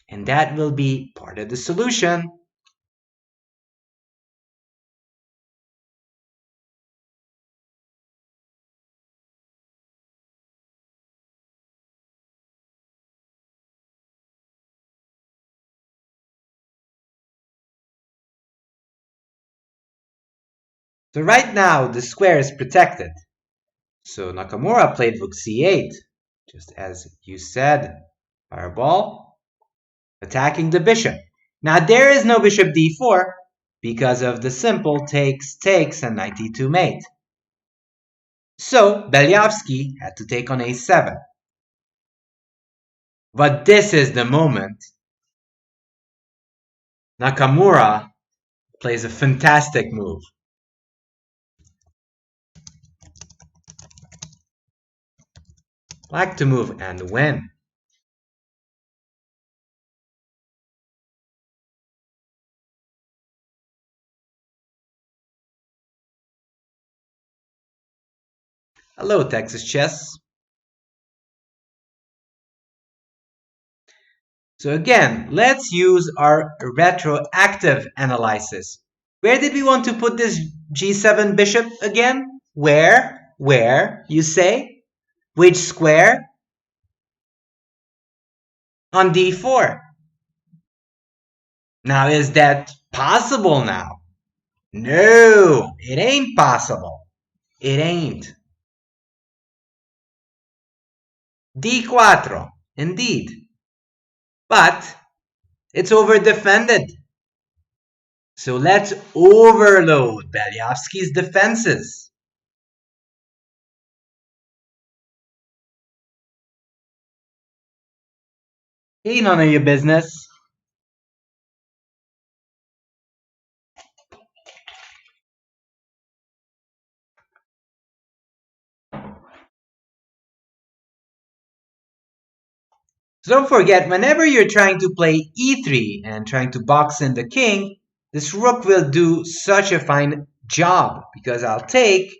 And that will be part of the solution. So right now, the square is protected. So Nakamura played rook c8, just as you said, fireball, attacking the bishop. Now there is no bishop d4 because of the simple takes, and knight e2 mate. So Belyavsky had to take on a7. But this is the moment Nakamura plays a fantastic move. Black to move and win. Hello, Texas Chess. So again, let's use our retroactive analysis. Where did we want to put this g7 bishop again? Where, you say? Which square? On d4. Now, is that possible now? No, it ain't possible. It ain't. d4, indeed. But it's over-defended. So let's overload Belyavsky's defenses. Ain't none of your business. So don't forget, whenever you're trying to play e3 and trying to box in the king, this rook will do such a fine job because I'll take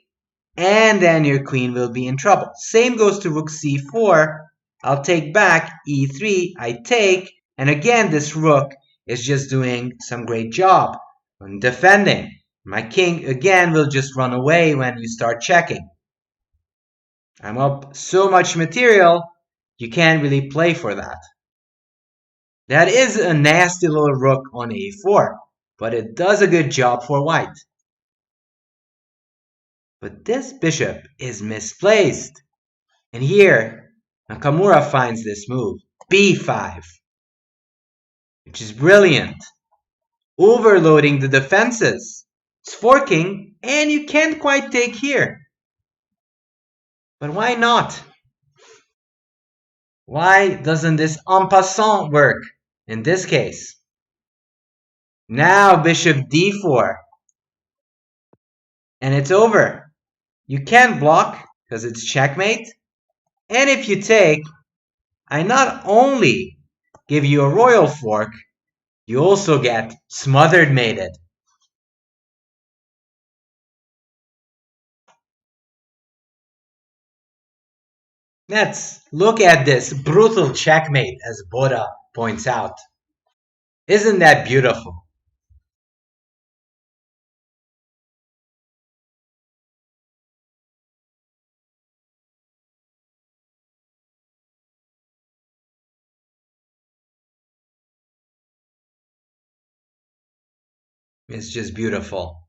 and then your queen will be in trouble. Same goes to rook c4. I'll take back e3, I take, and again this rook is just doing some great job on defending. My king again will just run away when you start checking. I'm up so much material, you can't really play for that. That is a nasty little rook on a4, but it does a good job for white. But this bishop is misplaced. And here, Nakamura finds this move, b5, which is brilliant. Overloading the defenses. It's forking, and you can't quite take here. But why not? Why doesn't this en passant work in this case? Now bishop d4. And it's over. You can't block because it's checkmate. And if you take, I not only give you a royal fork, you also get smothered mated. Let's look at this brutal checkmate, as Boda points out. Isn't that beautiful? It's just beautiful.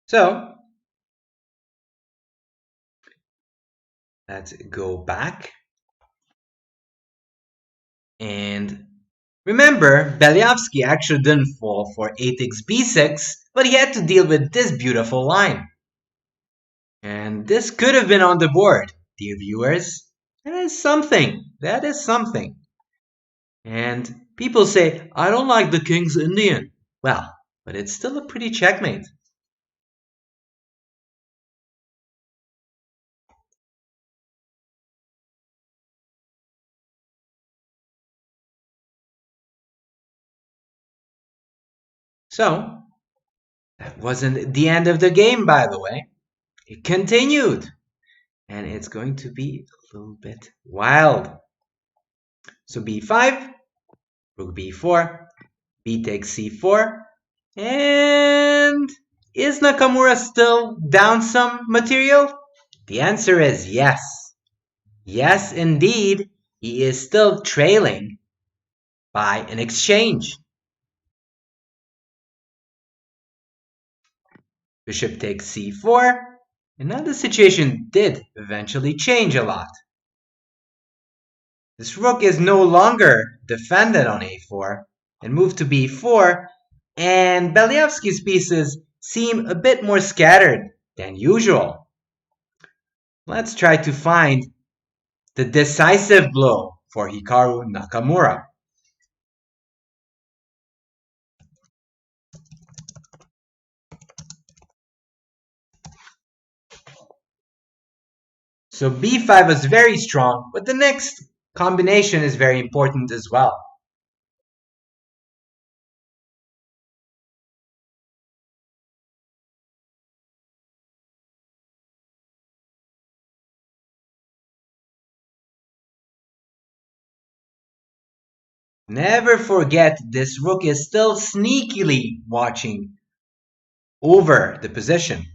So, let's go back. And remember, Belyavsky actually didn't fall for a takes b6, but he had to deal with this beautiful line. And this could have been on the board, dear viewers. That is something. That is something. And People say, I don't like the King's Indian. Well, but it's still a pretty checkmate. So, that wasn't the end of the game, by the way. It continued. And it's going to be a little bit wild. So b5, rook b4, b takes c4. And is Nakamura still down some material? The answer is yes. Yes, indeed, he is still trailing by an exchange. Bishop takes c4, and now the situation did eventually change a lot. This rook is no longer defended on a4 and moved to b4, and Beliavsky's pieces seem a bit more scattered than usual. Let's try to find the decisive blow for Hikaru Nakamura. So b5 was very strong, but the next combination is very important as well. Never forget this rook is still sneakily watching over the position.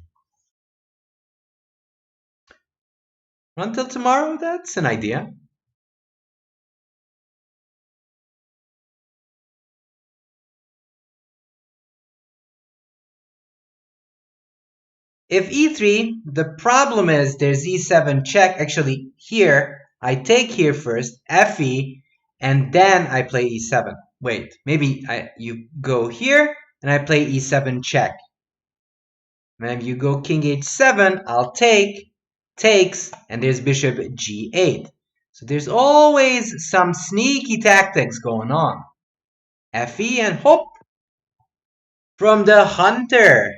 Run till tomorrow? That's an idea. If e3, the problem is there's e7 check. Actually, here, I take here first, fe, and then I play e7. Wait, maybe you go here, and I play e7 check. And if you go king h7, I'll take, takes, and there's bishop g8. So there's always some sneaky tactics going on. Fe and hop from the hunter.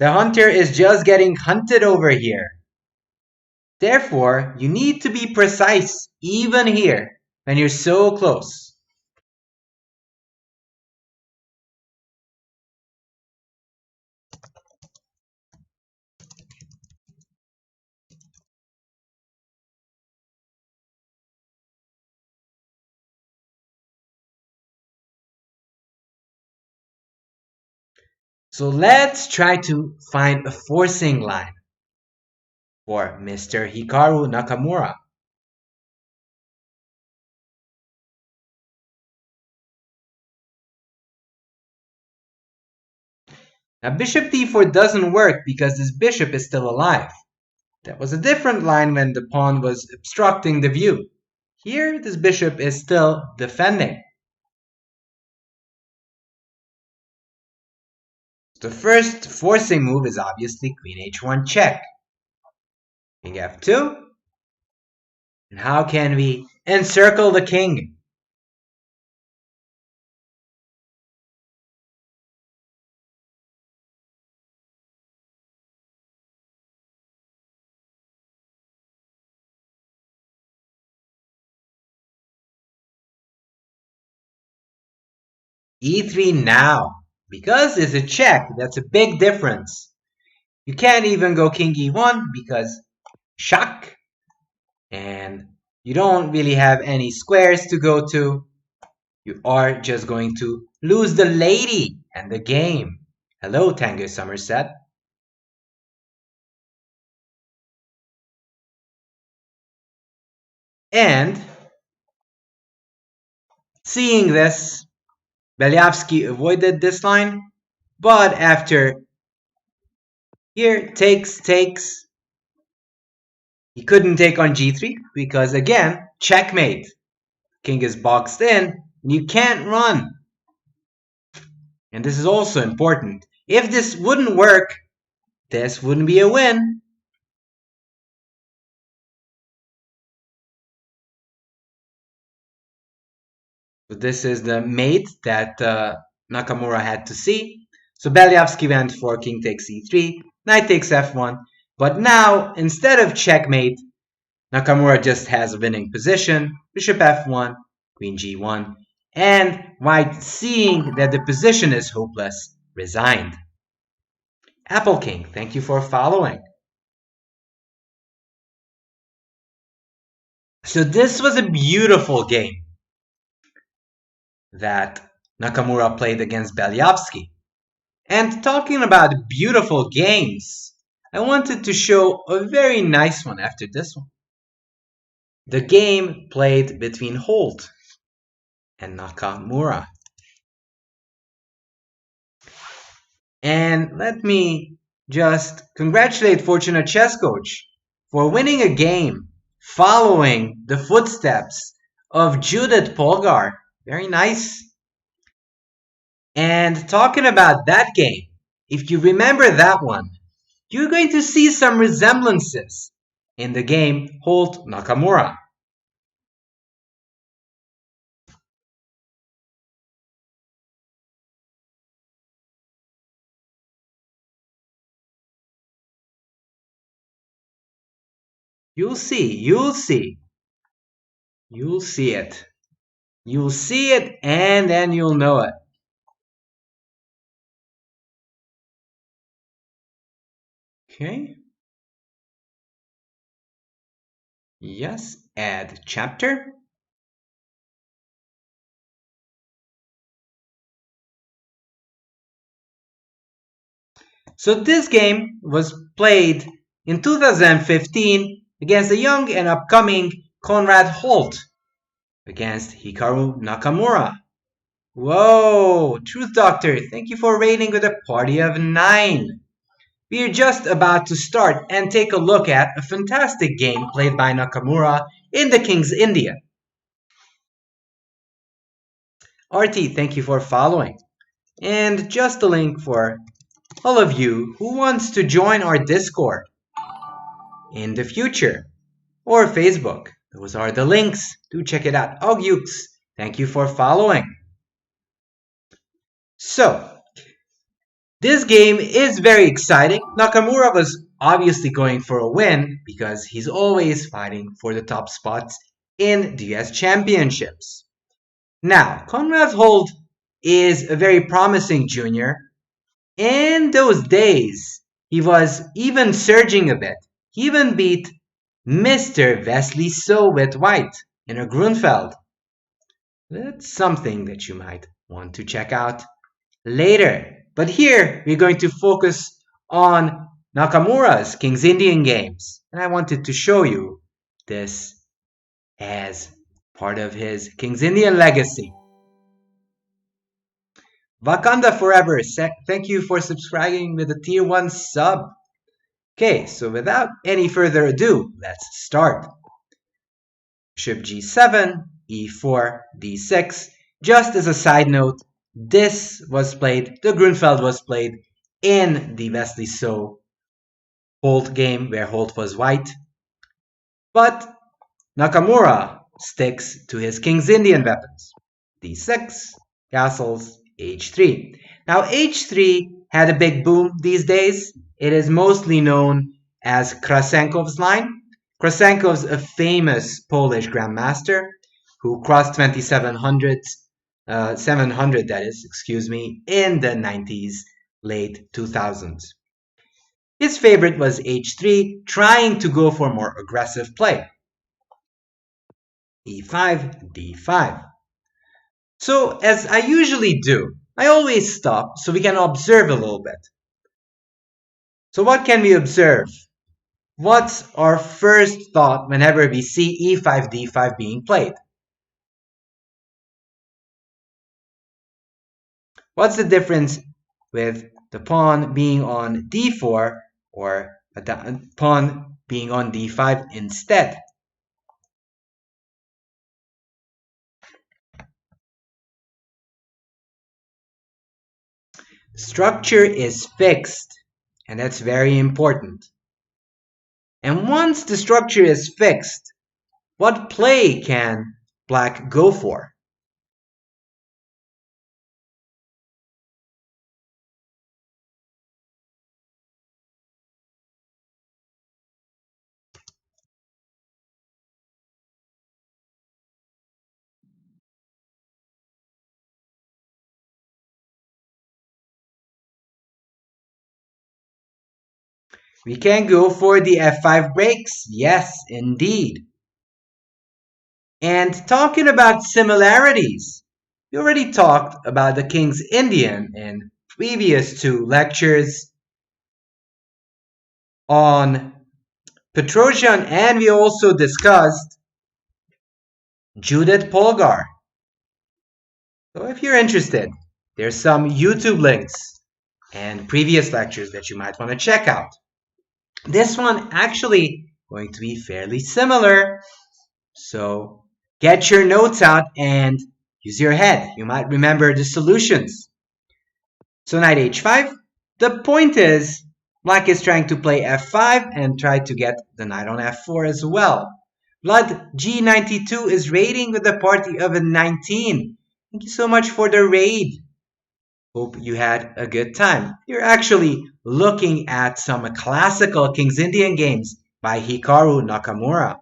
The hunter is just getting hunted over here. Therefore, you need to be precise even here when you're so close. So let's try to find a forcing line for Mr. Hikaru Nakamura. Now bishop d4 doesn't work because this bishop is still alive. That was a different line when the pawn was obstructing the view. Here this bishop is still defending. The first forcing move is obviously queen h1 check. King f2. And how can we encircle the king? e3 now. Because it's a check, that's a big difference. You can't even go king e1 because shock. And you don't really have any squares to go to. You are just going to lose the lady and the game. Hello, Tango Somerset. And seeing this, Beliavsky avoided this line, but after here takes, he couldn't take on g3 because again, checkmate. King is boxed in, and you can't run. And this is also important. If this wouldn't work, this wouldn't be a win. So this is the mate that Nakamura had to see. So Belyavsky went for king takes e3, knight takes f1. But now, instead of checkmate, Nakamura just has a winning position, bishop f1, queen g1, and white, seeing that the position is hopeless, resigned. Apple King, thank you for following. So this was a beautiful game that Nakamura played against Belyavsky. And talking about beautiful games, I wanted to show a very nice one after this one. The game played between Holt and Nakamura. And let me just congratulate Fortuna Chess Coach for winning a game following the footsteps of Judith Polgar. Very nice. And talking about that game, if you remember that one, you're going to see some resemblances in the game Holt Nakamura. You'll see, you'll see. You'll see it. You'll see it and then you'll know it. Okay. Yes, add chapter. So this game was played in 2015 against the young and upcoming Conrad Holt against Hikaru Nakamura. Whoa, Truth Doctor, thank you for rating with a party of 9. We are just about to start and take a look at a fantastic game played by Nakamura in the King's Indian. RT, thank you for following. And just a link for all of you who wants to join our Discord in the future or Facebook. Those are the links. Do check it out. Ogyukes, thank you for following. So, this game is very exciting. Nakamura was obviously going for a win because he's always fighting for the top spots in the US Championships. Now, Conrad Holt is a very promising junior. In those days, he was even surging a bit. He even beat Mr. Wesley So with white in a Grunfeld. That's something that you might want to check out later. But here, we're going to focus on Nakamura's King's Indian games. And I wanted to show you this as part of his King's Indian legacy. Wakanda Forever, thank you for subscribing with a tier 1 sub. Okay, so without any further ado, let's start. Bishop g7, e4, d6. Just as a side note, this was played, the Grunfeld was played in the Wesley So Holt game where Holt was white. But Nakamura sticks to his King's Indian weapons. d6, castles, h3. Now h3 had a big boom these days. It is mostly known as Krasenkov's line. Krasenkov's a famous Polish grandmaster who crossed 2700, 700 that is, in the 90s, late 2000s. His favorite was h3, trying to go for more aggressive play. e5, d5. So, as I usually do, I always stop so we can observe a little bit. So what can we observe? What's our first thought whenever we see e5, d5 being played? What's the difference with the pawn being on d4 or a pawn being on d5 instead? Structure is fixed, and that's very important. And once the structure is fixed, what play can black go for? we can go for the f5 breaks. Yes, indeed. And talking about similarities, we already talked about the King's Indian in previous two lectures on Petrosian, and we also discussed Judith Polgar. So if you're interested, there's some YouTube links and previous lectures that you might want to check out. This one actually going to be fairly similar. So get your notes out and use your head. You might remember the solutions. So knight h5. The point is, black is trying to play f5 and try to get the knight on f4 as well. Blood G92 is raiding with a party of a 19. Thank you so much for the raid. Hope you had a good time. You're actually looking at some classical King's Indian games by Hikaru Nakamura.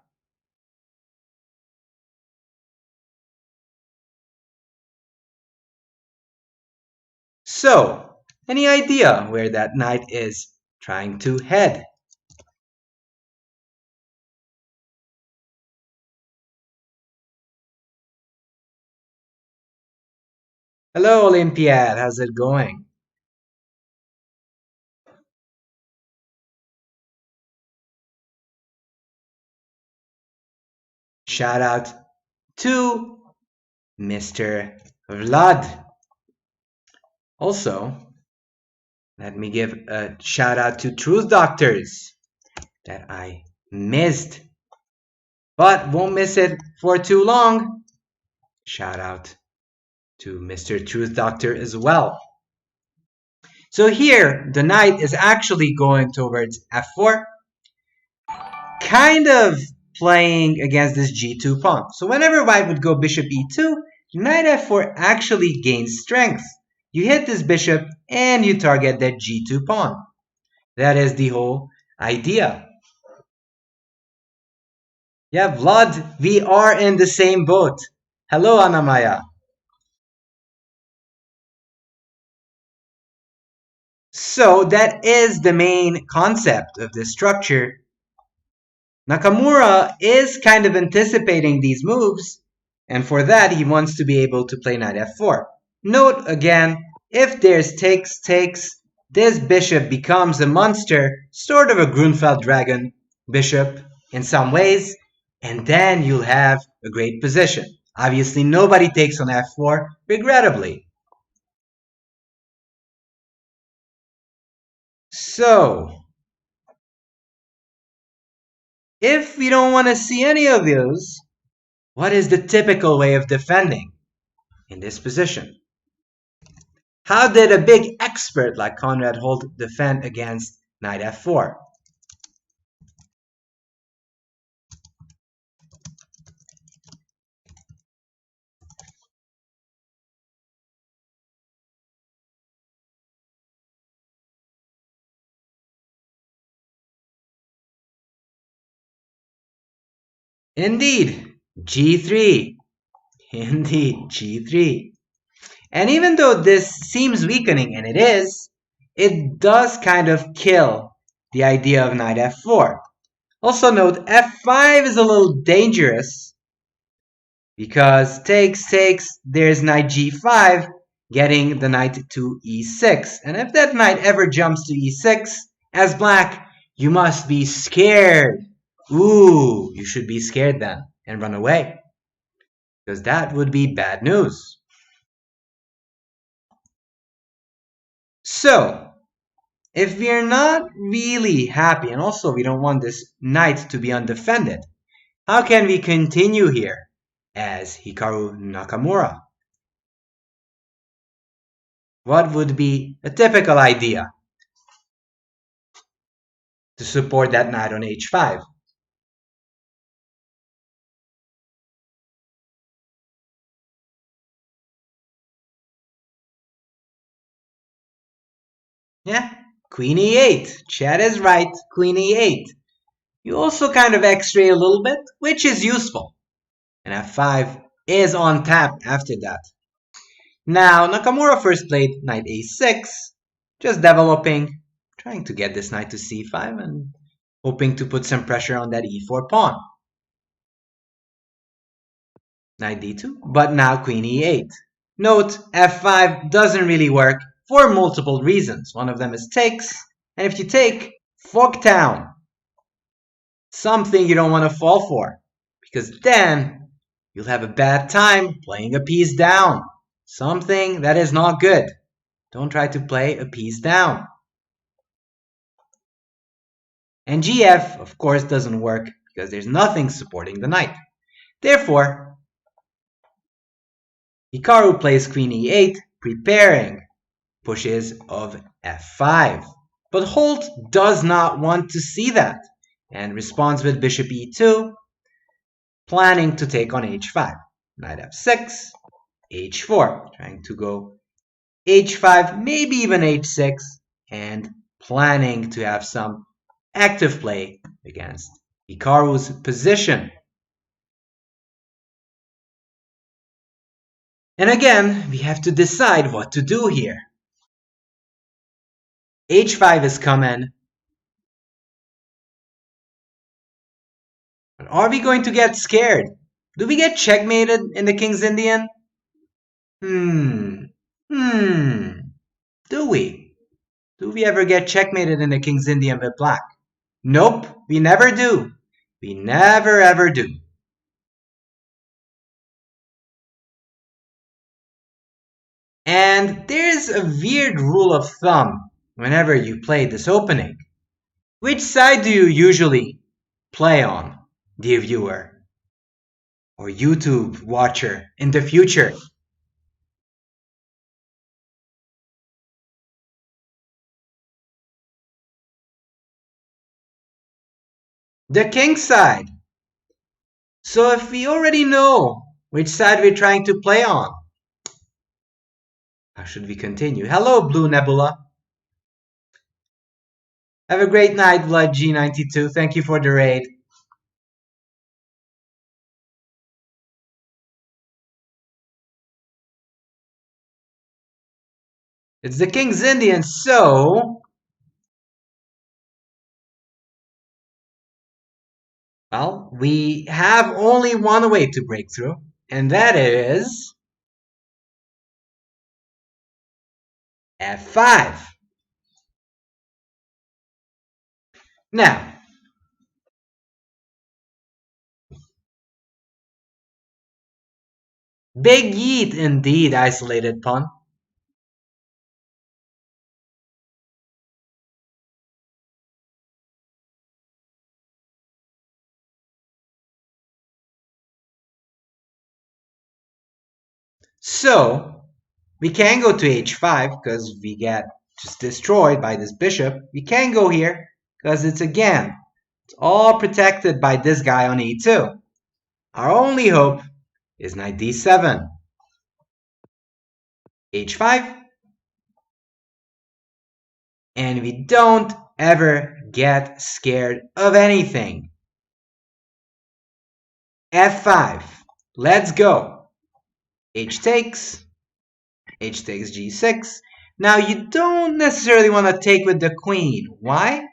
So, any idea where that knight is trying to head? Hello, Olympiad. How's it going? Shout out to Mr. Vlad. Also, let me give a shout out to Truth Doctors that I missed, but won't miss it for too long. Shout out to Mr. Truth Doctor as well. So here, the knight is actually going towards f4, kind of playing against this g2 pawn. So whenever white would go bishop e2, knight f4 actually gains strength. You hit this bishop and you target that g2 pawn. That is the whole idea. Yeah, Vlad, we are in the same boat. Hello, Anamaya. So that is the main concept of this structure. Nakamura is kind of anticipating these moves, and for that he wants to be able to play knight f4. Note again, if there's takes, this bishop becomes a monster, sort of a Grunfeld dragon bishop in some ways, and then you'll have a great position. Obviously, nobody takes on f4, regrettably. So, if we don't want to see any of those, what is the typical way of defending in this position? How did a big expert like Conrad Holt defend against knight f4? Indeed, g3. Indeed, g3. And even though this seems weakening, and it does kind of kill the idea of knight f4. Also note, f5 is a little dangerous because takes, there's knight g5, getting the knight to e6. And if that knight ever jumps to e6, as black, you must be scared. Ooh, you should be scared then and run away, because that would be bad news. So, if we're not really happy, and also we don't want this knight to be undefended, how can we continue here as Hikaru Nakamura? What would be a typical idea to support that knight on h5? Yeah, queen e8. Chad is right, queen e8. You also kind of x-ray a little bit, which is useful. And f5 is on tap after that. Now, Nakamura first played knight a6, just developing, trying to get this knight to c5 and hoping to put some pressure on that e4 pawn. Knight d2, but now queen e8. Note, f5 doesn't really work for multiple reasons. One of them is takes, and if you take, fork down. Something you don't want to fall for, because then you'll have a bad time playing a piece down. Something that is not good. Don't try to play a piece down. And gf, of course, doesn't work because there's nothing supporting the knight. Therefore, Hikaru plays queen e8, preparing pushes of f5. But Holt does not want to see that and responds with bishop e2, planning to take on h5. Knight f6, h4, trying to go h5, maybe even h6, and planning to have some active play against Hikaru's position. And again, we have to decide what to do here. h5 is coming. But are we going to get scared? Do we get checkmated in the King's Indian? Do we? Do we ever get checkmated in the King's Indian with black? Nope, we never do. We never ever do. And there's a weird rule of thumb whenever you play this opening. Which side do you usually play on, dear viewer or YouTube watcher in the future? The king side. So if we already know which side we're trying to play on, how should we continue? Hello, Blue Nebula. Have a great night, Blood G92. Thank you for the raid. It's the King's Indian, so... well, we have only one way to break through, and that is... f5. Now, big yeet indeed, isolated pawn. So, we can go to h5 because we get just destroyed by this bishop. We can go here because it's all protected by this guy on e2. Our only hope is knight d7. h5. And we don't ever get scared of anything. f5. Let's go. H takes g6. Now you don't necessarily want to take with the queen. Why?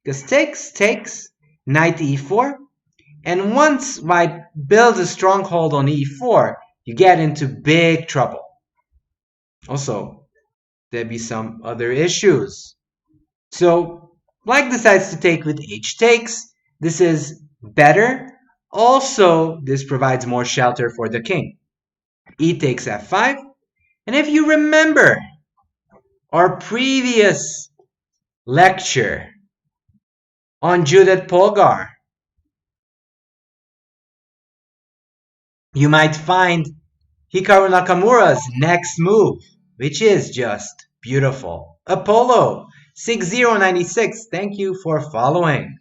Because takes, knight e4. And once white builds a stronghold on e4, you get into big trouble. Also, there'd be some other issues. So, black decides to take with h takes. This is better. Also, this provides more shelter for the king. E takes f5. And if you remember our previous lecture on Judith Polgar, you might find Hikaru Nakamura's next move, which is just beautiful. Apollo 6096, thank you for following.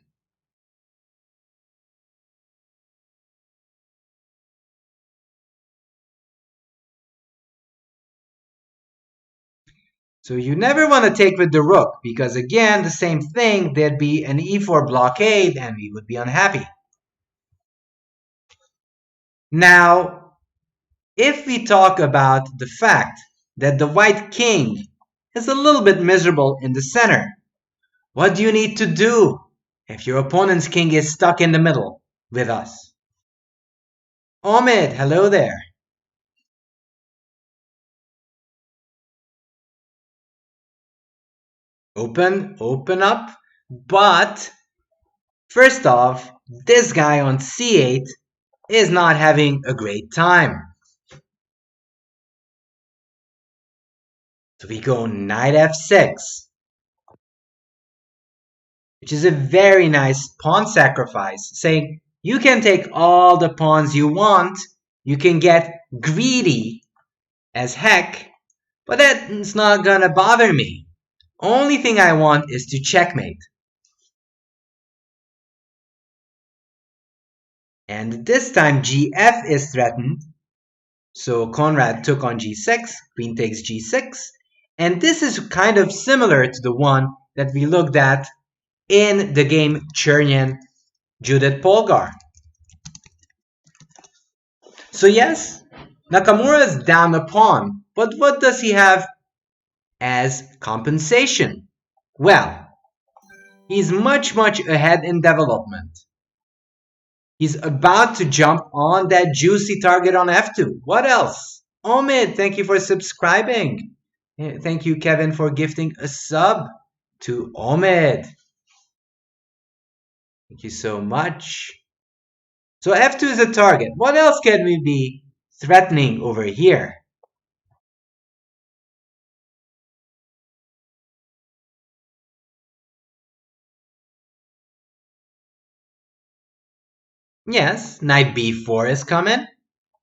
So you never want to take with the rook, because again, the same thing, there'd be an e4 blockade and we would be unhappy. Now, if we talk about the fact that the white king is a little bit miserable in the center, What do you need to do if your opponent's king is stuck in the middle with us? Omid, hello there. Open up. But first off, this guy on c8 is not having a great time. So we go knight f6, which is a very nice pawn sacrifice, saying you can take all the pawns you want, you can get greedy as heck, but that's not gonna bother me. Only thing I want is to checkmate. And this time gf is threatened, so Conrad took on g6, queen takes g6, and this is kind of similar to the one that we looked at in the game Chernian Judith Polgar. So yes, Nakamura is down a pawn, but what does he have as compensation? Well, he's much ahead in development. He's about to jump on that juicy target on f2. What else? Omid, thank you for subscribing. Thank you, Kevin, for gifting a sub to Omid. Thank you so much. So f2 is a target. What else can we be threatening over here? Yes, knight b4 is coming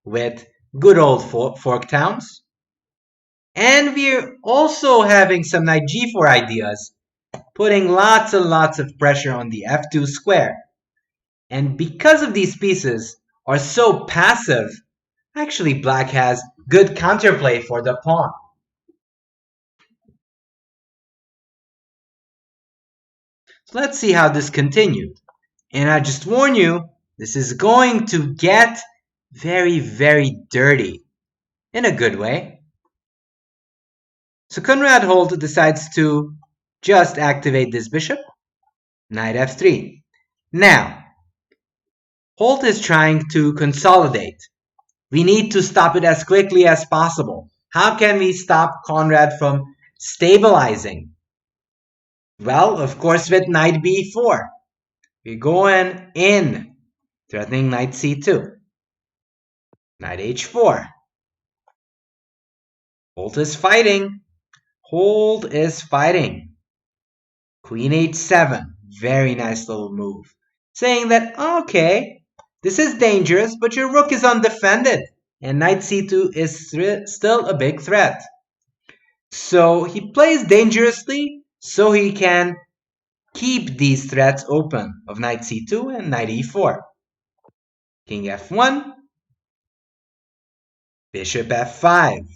with good old fork towns. And we're also having some knight g4 ideas, putting lots and lots of pressure on the f2 square. And because of these pieces are so passive, actually black has good counterplay for the pawn. So let's see how this continued. And I just warn you, this is going to get very dirty in a good way. So Conrad Holt decides to just activate this bishop. Knight f3. Now, Holt is trying to consolidate. We need to stop it as quickly as possible. How can we stop Conrad from stabilizing? Well, of course, with knight b4. We're going in, threatening knight c2. Knight h4. Holt is fighting. Holt is fighting. Queen h7. Very nice little move. Saying that, okay, this is dangerous, but your rook is undefended. And knight c2 is still a big threat. So he plays dangerously so he can keep these threats open of knight c2 and knight e4. King f1. Bishop f5.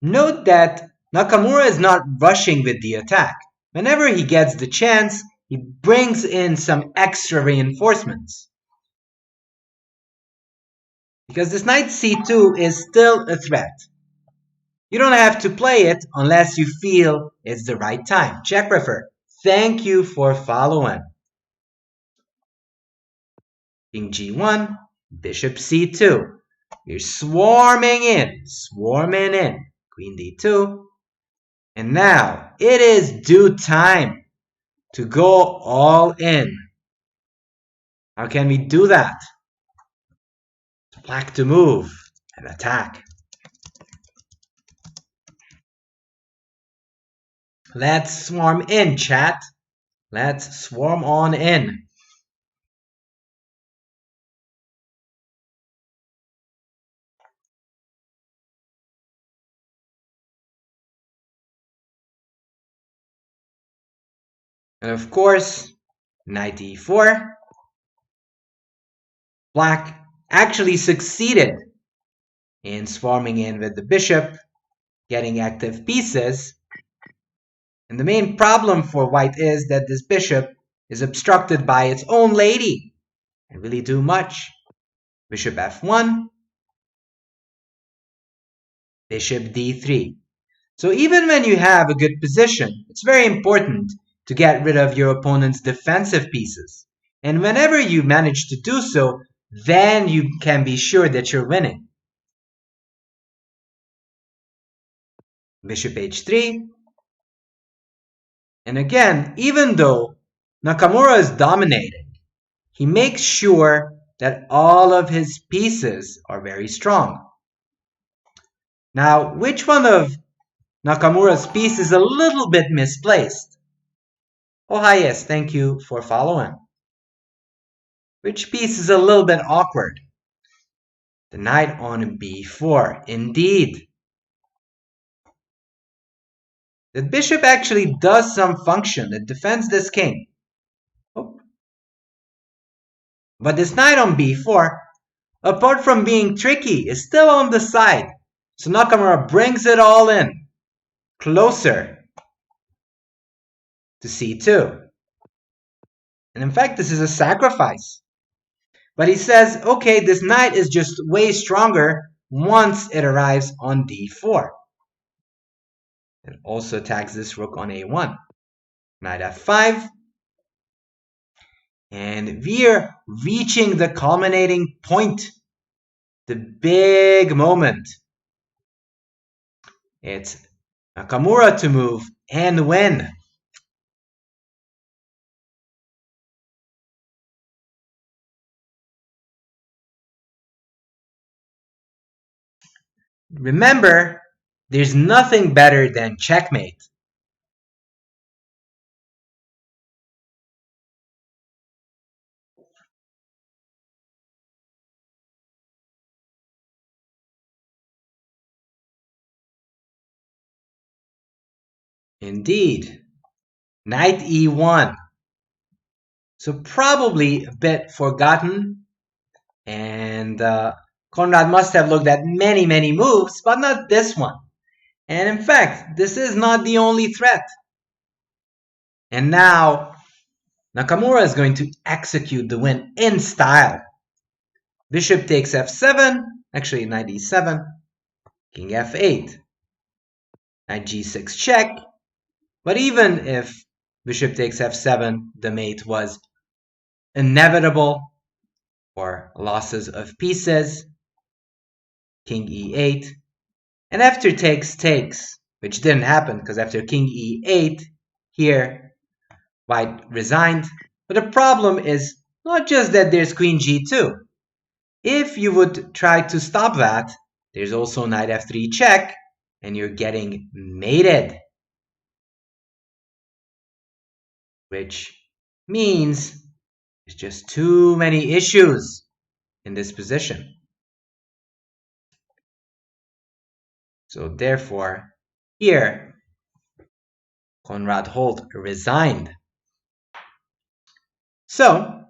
Note that Nakamura is not rushing with the attack. Whenever he gets the chance, he brings in some extra reinforcements. Because this knight c2 is still a threat. You don't have to play it unless you feel it's the right time. Check refer. Thank you for following. King g1, bishop c2. You're swarming in. Queen d2. And now it is due time to go all in. How can we do that? Black to move and attack. Let's swarm in, chat. Let's swarm on in. And of course, knight e4. Black actually succeeded in swarming in with the bishop, getting active pieces. And the main problem for white is that this bishop is obstructed by its own lady. Can't really do much. Bishop f1. Bishop d3. So even when you have a good position, it's very important to get rid of your opponent's defensive pieces. And whenever you manage to do so, then you can be sure that you're winning. Bishop h3. And again, even though Nakamura is dominating, he makes sure that all of his pieces are very strong. Now, which one of Nakamura's piece is a little bit misplaced? Oh, hi, yes, thank you for following. Which piece is a little bit awkward? The knight on b4, indeed. The bishop actually does some function that defends this king. Oh. But this knight on b4, apart from being tricky, is still on the side. So Nakamura brings it all in, closer to c2. And in fact, this is a sacrifice. But he says, okay, this knight is just way stronger once it arrives on d4. It also attacks this rook on a1. Knight f5. And we're reaching the culminating point. The big moment. It's Nakamura to move and win. Remember, there's nothing better than checkmate. Indeed. Knight e1. So probably a bit forgotten, and Conrad must have looked at many moves, but not this one. And in fact, this is not the only threat. And now Nakamura is going to execute the win in style. Bishop takes f7, actually knight e7, king f8, knight g6 check. But even if bishop takes f7, the mate was inevitable, or losses of pieces, king e8, and after takes, which didn't happen because after king e8, here, white resigned. But the problem is not just that there's queen g2. If you would try to stop that, there's also knight f3 check, and you're getting mated. Which means there's just too many issues in this position. So therefore, here, Conrad Holt resigned. So,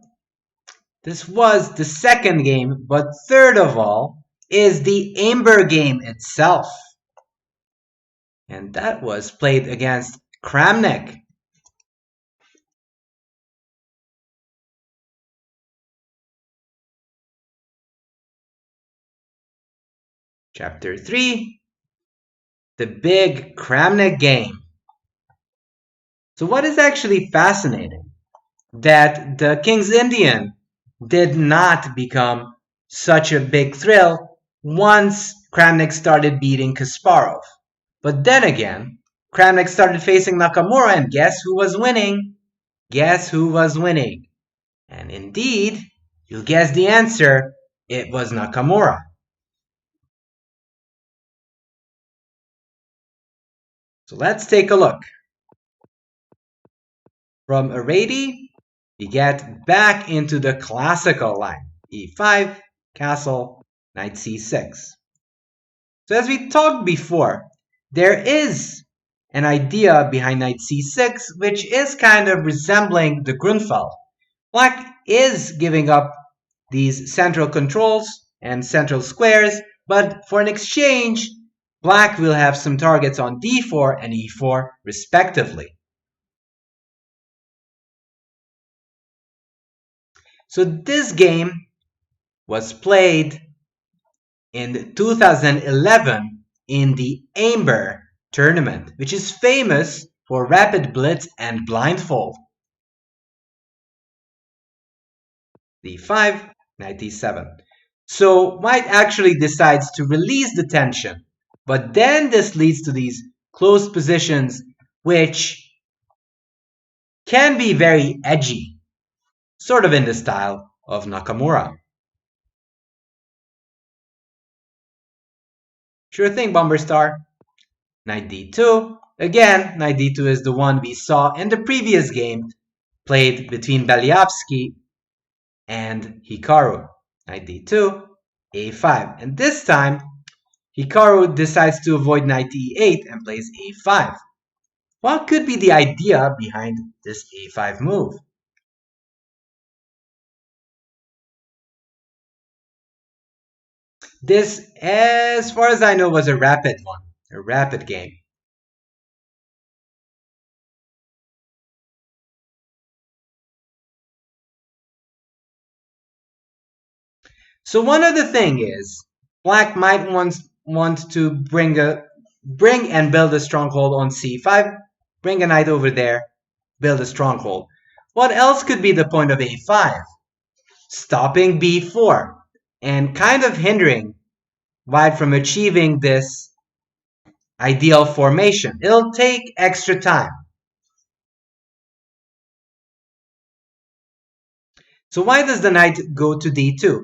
this was the second game, but third of all is the Amber game itself. And that was played against Kramnik. Chapter 3, the big Kramnik game. So what is actually fascinating? That the King's Indian did not become such a big thrill once Kramnik started beating Kasparov. But then again, Kramnik started facing Nakamura, and guess who was winning? Guess who was winning? And indeed, you guessed the answer, it was Nakamura. So let's take a look. From Arady, we get back into the classical line. e5, castle, knight c6. So as we talked before, there is an idea behind knight c6 which is kind of resembling the Grunfeld. Black is giving up these central controls and central squares, but for an exchange, Black will have some targets on d4 and e4 respectively. So this game was played in 2011 in the Amber tournament, which is famous for rapid blitz and blindfold. d5, knight d7. So white actually decides to release the tension, but then this leads to these closed positions which can be very edgy, sort of in the style of Nakamura. Sure thing, Bomberstar. Knight d2. Again, knight d2 is the one we saw in the previous game played between Beliavsky and Hikaru. Knight d2, a5. And this time, Hikaru decides to avoid knight e8 and plays a5. What could be the idea behind this a5 move? This, as far as I know, was a rapid one, a rapid game. So one other thing is, black might want to bring and build a stronghold on c5, bring a knight over there, build a stronghold. What else could be the point of a5? Stopping b4 and kind of hindering white from achieving this ideal formation. It'll take extra time. So why does the knight go to d2?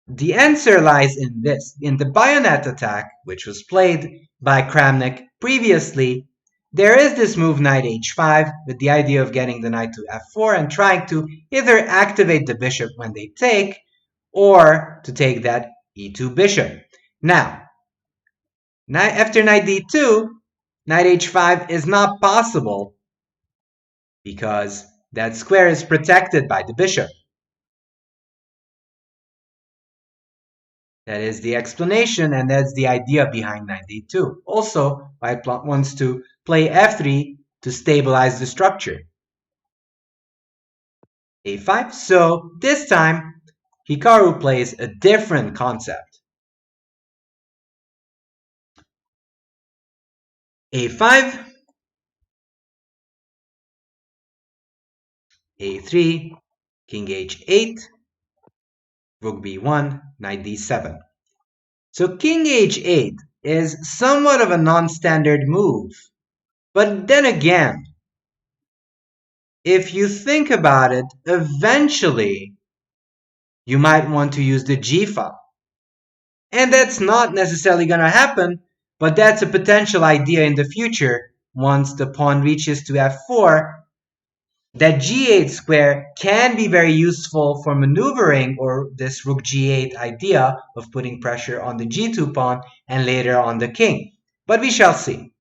The answer lies in this. In the bayonet attack, which was played by Kramnik previously, there is this move knight h5 with the idea of getting the knight to f4 and trying to either activate the bishop when they take or to take that e2 bishop. Now, after knight d2, knight h5 is not possible because that square is protected by the bishop. That is the explanation, and that's the idea behind knight d2. Also, white wants to play f3 to stabilize the structure. a5. So this time, Hikaru plays a different concept. a5, a3, king h8, rook b1, knight d7. So king h8 is somewhat of a non-standard move. But then again, if you think about it, eventually you might want to use the g file. And that's not necessarily going to happen, but that's a potential idea in the future. Once the pawn reaches to f4, that g8 square can be very useful for maneuvering, or this rook g8 idea of putting pressure on the g2 pawn and later on the king. But we shall see.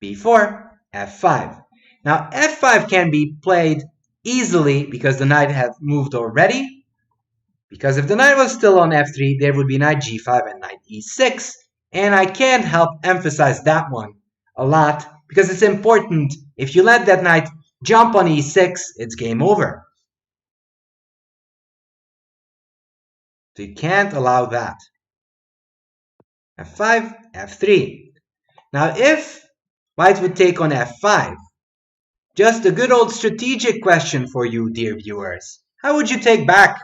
b4, f5. Now f5 can be played easily because the knight has moved already. Because if the knight was still on f3, there would be knight g5 and knight e6. And I can't help emphasize that one a lot because it's important. If you let that knight jump on e6, it's game over. So you can't allow that. f5, f3. Now if white would take on f5, just a good old strategic question for you, dear viewers. How would you take back?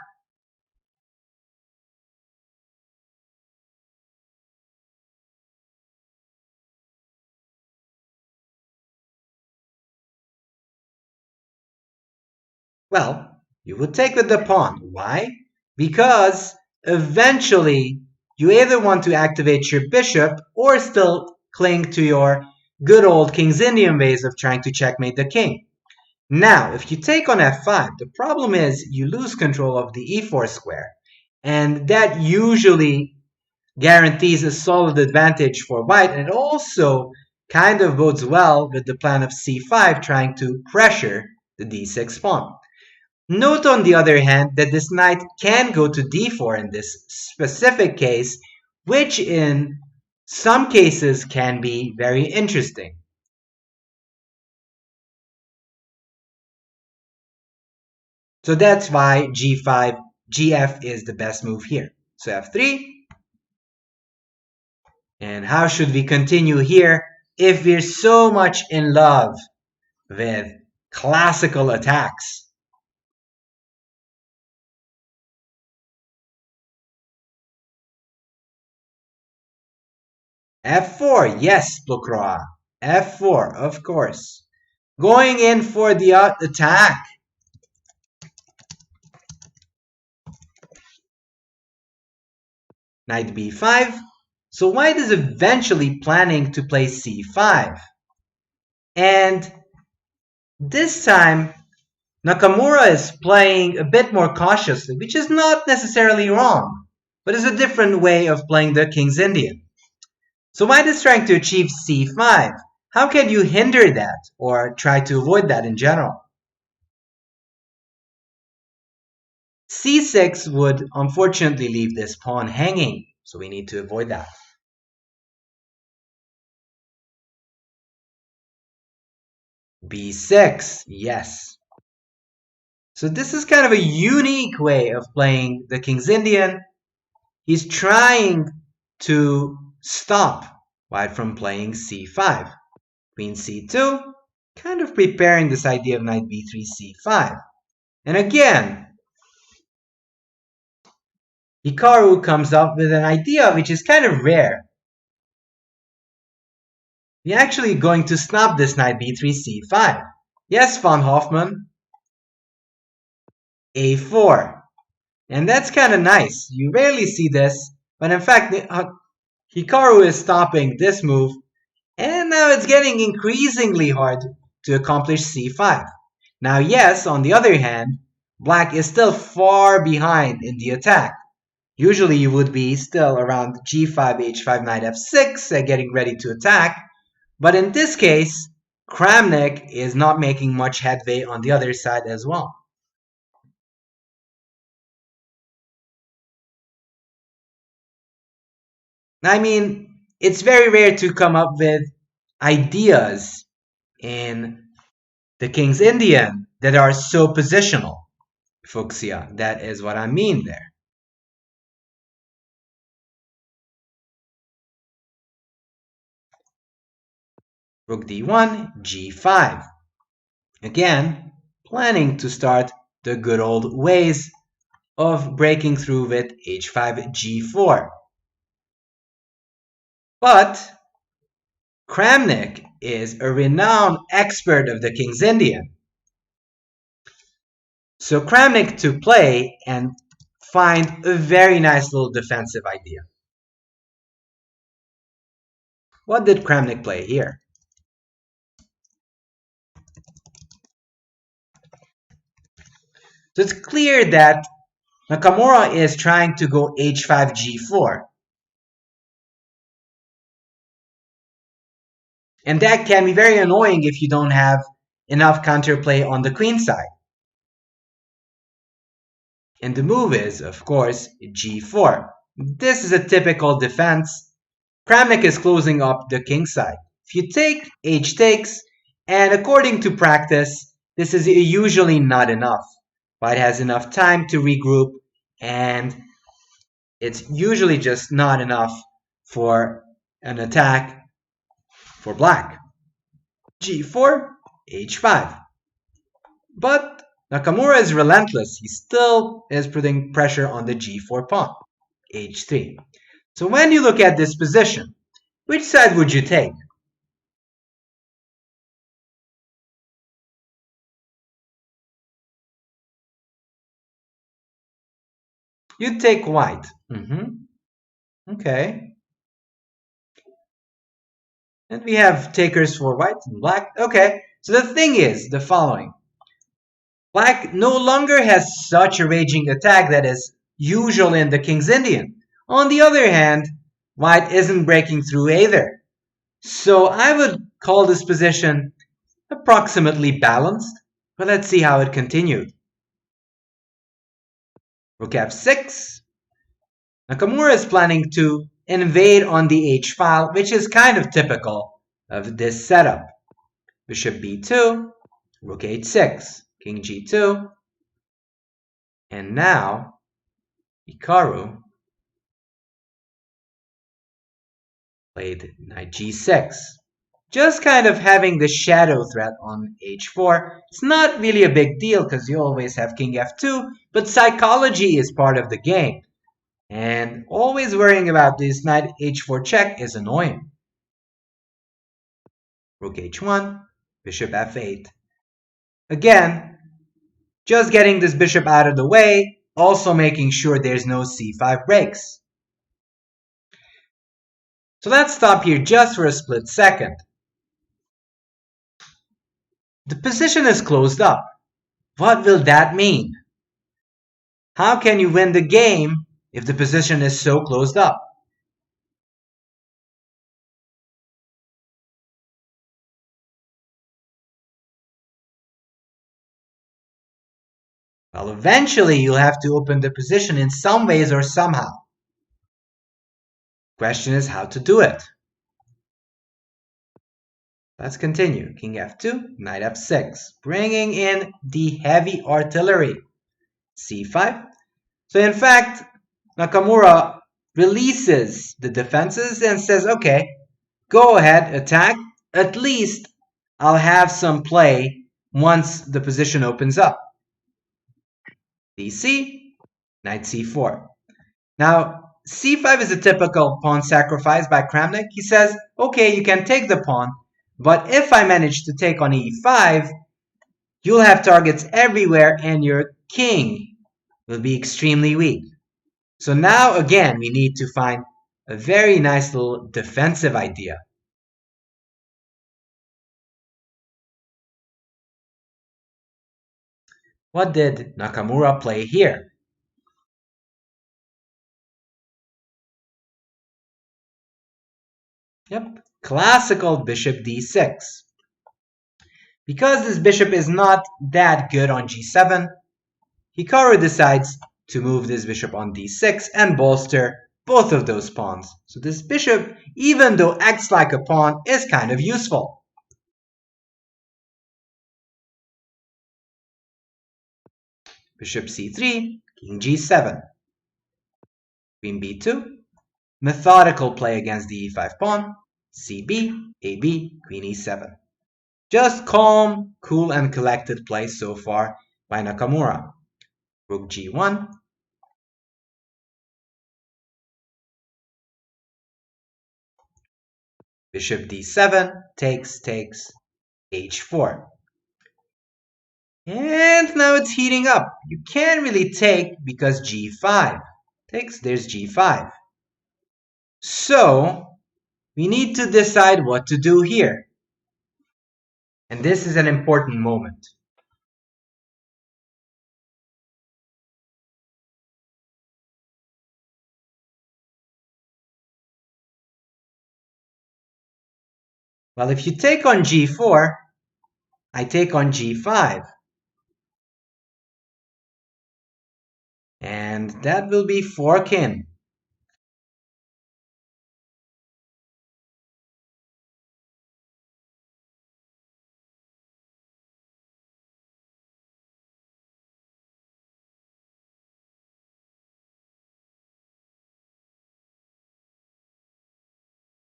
Well, you would take with the pawn. Why? Because eventually you either want to activate your bishop or still cling to your good old King's Indian ways of trying to checkmate the king. Now, if you take on f5, the problem is you lose control of the e4 square. And that usually guarantees a solid advantage for white, and it also kind of bodes well with the plan of c5 trying to pressure the d6 pawn. Note on the other hand that this knight can go to d4 in this specific case, which in some cases can be very interesting. So that's why g5, gf is the best move here. So f3. And how should we continue here? if we're so much in love with classical attacks? F4, yes, Blokroa. F4, of course. Going in for the attack. Knight b5. So white is eventually planning to play c5. And this time, Nakamura is playing a bit more cautiously, which is not necessarily wrong, but is a different way of playing the King's Indian. So white is trying to achieve c5. How can you hinder that or try to avoid that in general? c6 would unfortunately leave this pawn hanging, so we need to avoid that. b6, yes. So this is kind of a unique way of playing the King's Indian. He's trying to stop white from playing c5. Queen c2, kind of preparing this idea of knight b3, c5. And again, Hikaru comes up with an idea which is kind of rare. We're actually going to snap this knight b3, c5. Yes, von Hoffmann. a4. And that's kind of nice. You rarely see this, but in fact, Hikaru is stopping this move, and now it's getting increasingly hard to accomplish c5. Now, yes, on the other hand, black is still far behind in the attack. Usually you would be still around g5, h5, knight f6, getting ready to attack. But in this case, Kramnik is not making much headway on the other side as well. I mean, it's very rare to come up with ideas in the King's Indian that are so positional. Fuchsia, that is what I mean there. Rook d1, g5. Again, planning to start the good old ways of breaking through with h5, g4. But Kramnik is a renowned expert of the King's Indian. So Kramnik to play and find a very nice little defensive idea. What did Kramnik play here? So it's clear that Nakamura is trying to go h5, g4. And that can be very annoying if you don't have enough counterplay on the queen side. And the move is, of course, g4. This is a typical defense. Kramnik is closing up the king side. If you take, h takes, and according to practice, this is usually not enough. White has enough time to regroup, and it's usually just not enough for an attack for black. g4, h5. But Nakamura is relentless. He still is putting pressure on the g4 pawn, h3. So when you look at this position, which side would you take? You'd take white. Okay. And we have takers for white and black. Okay. So the thing is the following. Black no longer has such a raging attack that is usual in the King's Indian. On the other hand, white isn't breaking through either. So I would call this position approximately balanced, but let's see how it continued. Rook f6. Nakamura is planning to invade on the h-file, which is kind of typical of this setup. Bishop b2, rook h6, king g2, and now Hikaru played knight g6, just kind of having the shadow threat on h4. It's not really a big deal because you always have king f2, but psychology is part of the game. And always worrying about this knight h4 check is annoying. Rook h1, bishop f8. Again, just getting this bishop out of the way, also making sure there's no c5 breaks. So let's stop here just for a split second. The position is closed up. What will that mean? How can you win the game if the position is so closed up? Well, eventually you'll have to open the position in some ways or somehow. Question is how to do it. Let's continue. King f2, knight f6, bringing in the heavy artillery. c5. So in fact, Nakamura releases the defenses and says, okay, go ahead, attack. At least I'll have some play once the position opens up. dc, knight c4. Now, c5 is a typical pawn sacrifice by Kramnik. He says, okay, you can take the pawn, but if I manage to take on e5, you'll have targets everywhere and your king will be extremely weak. So now, again, we need to find a very nice little defensive idea. What did Nakamura play here? Yep, classical bishop d6. Because this bishop is not that good on g7, Hikaru decides to move this bishop on d6 and bolster both of those pawns. So this bishop, even though acts like a pawn, is kind of useful. Bishop c3, king g7. Queen b2. Methodical play against the e5 pawn. cb, ab, queen e7. Just calm, cool, and collected play so far by Nakamura. Rook g1. Bishop d7, takes, h4. And now it's heating up. You can't really take because g5. Takes, there's g5. So, we need to decide what to do here. And this is an important moment. Well, if you take on g4, I take on g5. And that will be fork in.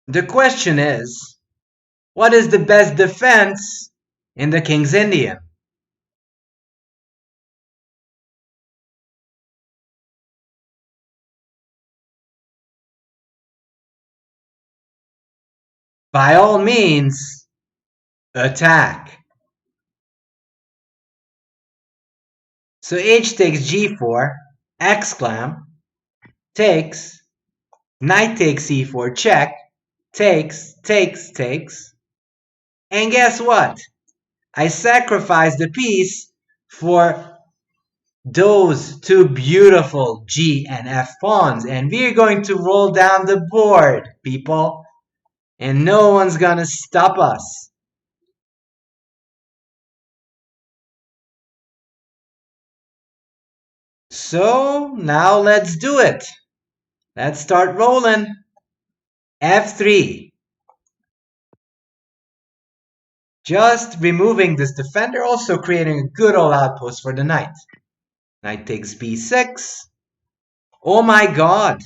The question is, what is the best defense in the King's Indian? By all means, attack. So h takes g4, exclam, takes, knight takes e4 check, takes, and guess what? I sacrifice the piece for those two beautiful G and F pawns, and we're going to roll down the board, people, and no one's gonna stop us. So now let's do it. Let's start rolling. F3. Just removing this defender, also creating a good old outpost for the knight. Knight takes b6. Oh my god.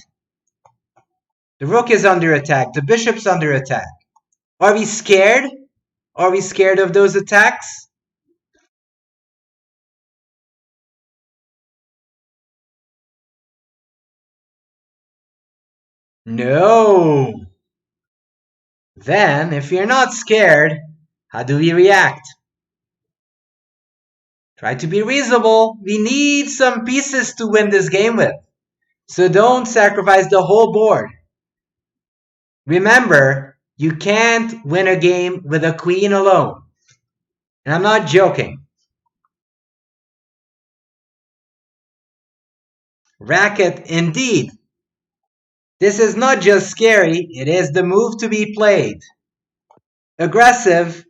The rook is under attack. The bishop's under attack. Are we scared? Are we scared of those attacks? No. Then, if you're not scared, how do we react? Try to be reasonable. We need some pieces to win this game with. So don't sacrifice the whole board. Remember, you can't win a game with a queen alone. And I'm not joking. Racket indeed. This is not just scary, it is the move to be played. Aggressive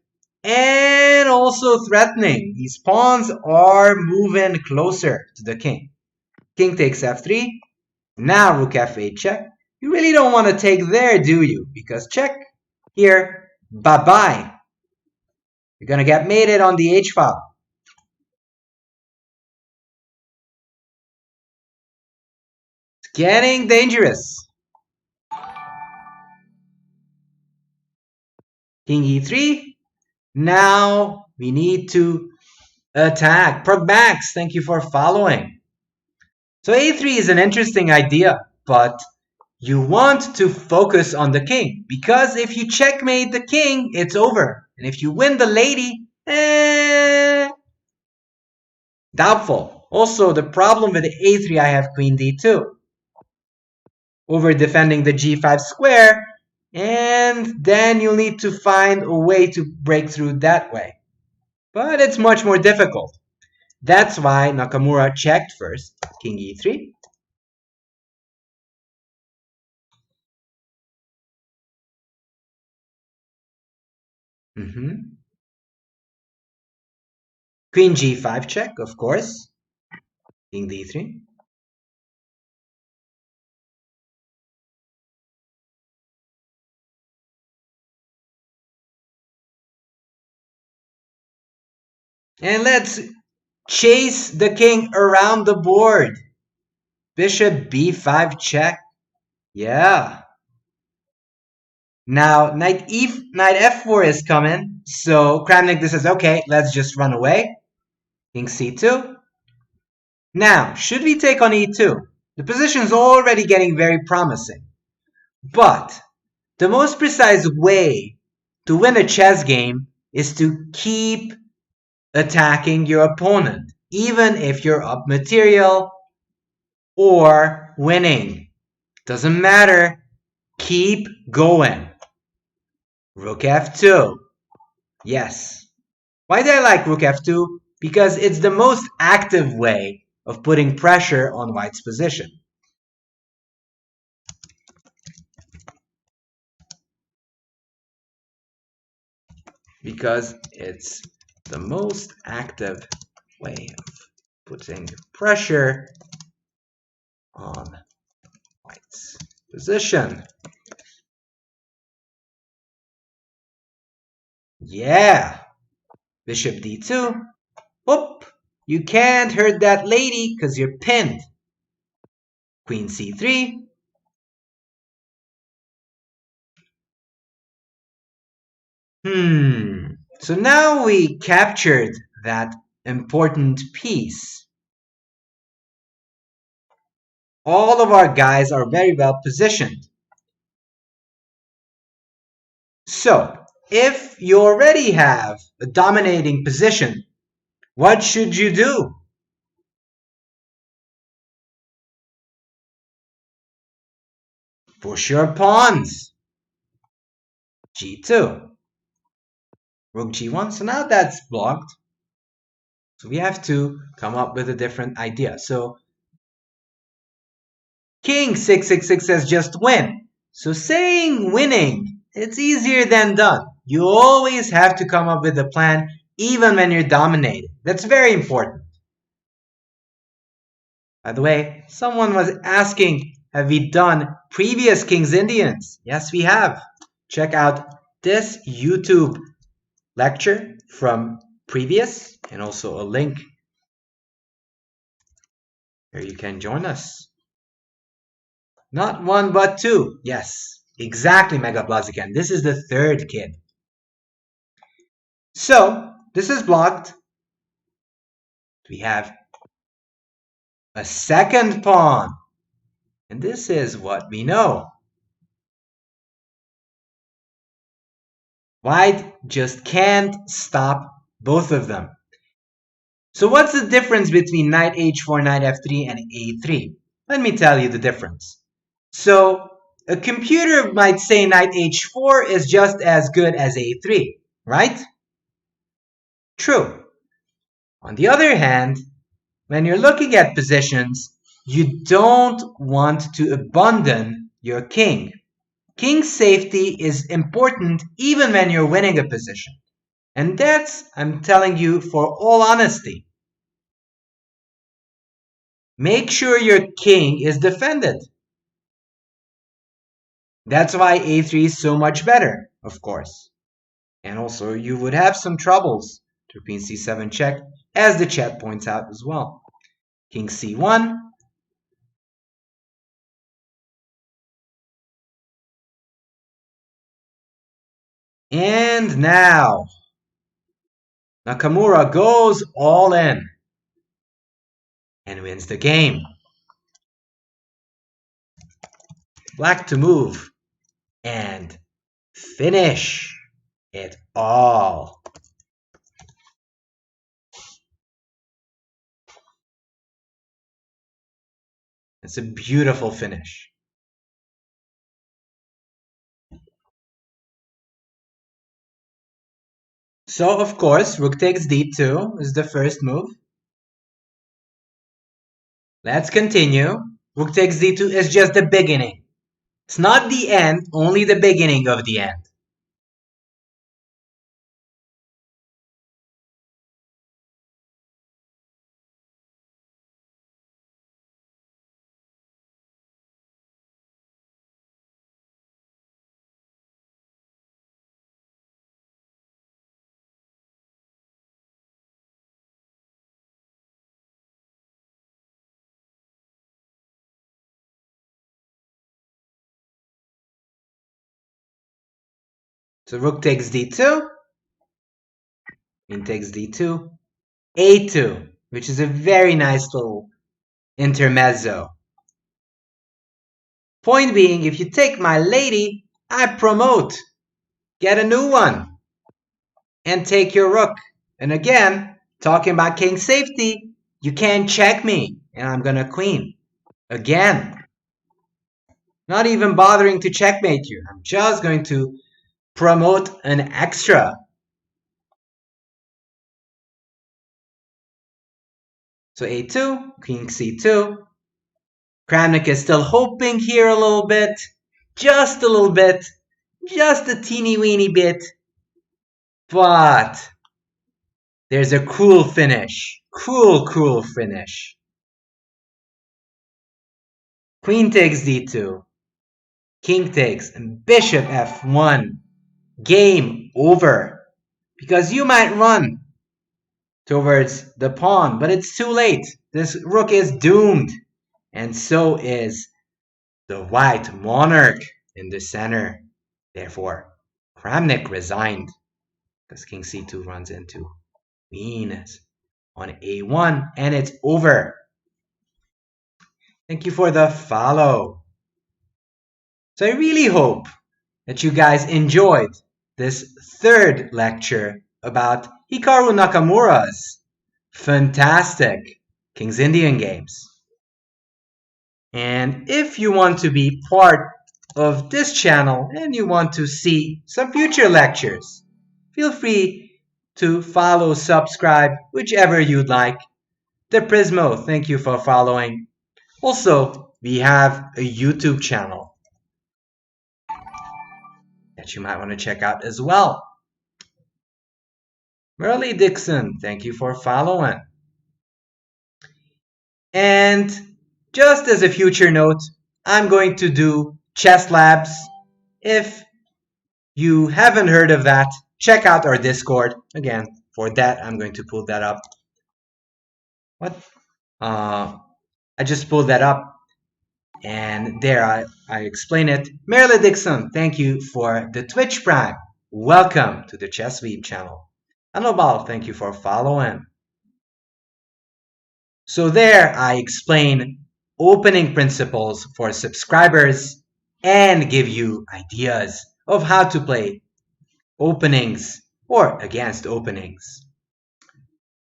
and also threatening. These pawns are moving closer to the king. King takes f3. Now rook f8 check. You really don't want to take there, do you? Because check. Here, bye-bye. You're going to get mated on the h-file. It's getting dangerous. King e3. Now we need to attack. Progmax, thank you for following. So a3 is an interesting idea, but you want to focus on the king, because if you checkmate the king, it's over. And if you win the lady, doubtful. Also, the problem with a3, I have queen d2. Over defending the g5 square, and then you'll need to find a way to break through that way. But it's much more difficult. That's why Nakamura checked first, king e3. Queen g5 check, of course. King d3. And let's chase the king around the board. Bishop b5 check. Yeah. Now, knight f4 is coming. So Kramnik this says, okay, let's just run away. King c2. Now, should we take on e2? The position is already getting very promising. But the most precise way to win a chess game is to keep attacking your opponent, even if you're up material or winning. Doesn't matter. Keep going. Rook f2. Yes. Why do I like rook f2? Because it's the most active way of putting pressure on white's position. Because it's the most active way of putting pressure on white's position. Yeah. Bishop d2. Oop. You can't hurt that lady because you're pinned. Queen c3. So now we captured that important piece. All of our guys are very well positioned. So, if you already have a dominating position, what should you do? Push your pawns. g2. Rook g1. So now that's blocked. So we have to come up with a different idea. So king 666 says just win. So saying winning, it's easier than done. You always have to come up with a plan even when you're dominated. That's very important. By the way, someone was asking, have we done previous King's Indians? Yes, we have. Check out this YouTube lecture from previous and also a link where you can join us. Not one, but two. Yes, exactly, Mega Blaziken. This is the third kid. So this is blocked. We have a second pawn. And this is what we know. White just can't stop both of them. So what's the difference between knight h4, knight f3, and a3? Let me tell you the difference. So a computer might say knight h4 is just as good as a3, right? True. On the other hand, when you're looking at positions, you don't want to abandon your king. King safety is important even when you're winning a position. And that's, I'm telling you for all honesty. Make sure your king is defended. That's why a3 is so much better, of course. And also, you would have some troubles to queen c7 check, as the chat points out as well. King c1. And now, Nakamura goes all in and wins the game. Black to move and finish it all. It's a beautiful finish. So, of course, rook takes d2 is the first move. Let's continue. Rook takes d2 is just the beginning. It's not the end, only the beginning of the end. So rook takes d2, queen takes d2, a2, which is a very nice little intermezzo. Point being, if you take my lady, I promote. Get a new one. And take your rook. And again, talking about king safety, you can't check me. And I'm gonna queen. Again. Not even bothering to checkmate you. I'm just going to promote an extra. So a2, queen c2. Kramnik is still hoping here a little bit. Just a little bit. Just a teeny weeny bit. But there's a cruel finish. Cruel finish. Queen takes d2. King takes and bishop f1. Game over. Because you might run towards the pawn, but it's too late. This rook is doomed. And so is the white monarch in the center. Therefore, Kramnik resigned because king c2 runs into queen on a1, and it's over. Thank you for the follow. So I really hope that you guys enjoyed this third lecture about Hikaru Nakamura's fantastic King's Indian games. And if you want to be part of this channel and you want to see some future lectures, feel free to follow, subscribe, whichever you'd like. The Prismo, thank you for following. Also, we have a YouTube channel that you might want to check out as well. Merle Dixon, thank you for following. And just as a future note, I'm going to do Chess Labs. If you haven't heard of that, check out our Discord. Again, for that, I'm going to pull that up. What? I just pulled that up. And there I explain it. Merle Dixon, thank you for the Twitch Prime. Welcome to the ChessWeeb channel. Anobal, thank you for following. So there I explain opening principles for subscribers and give you ideas of how to play openings or against openings.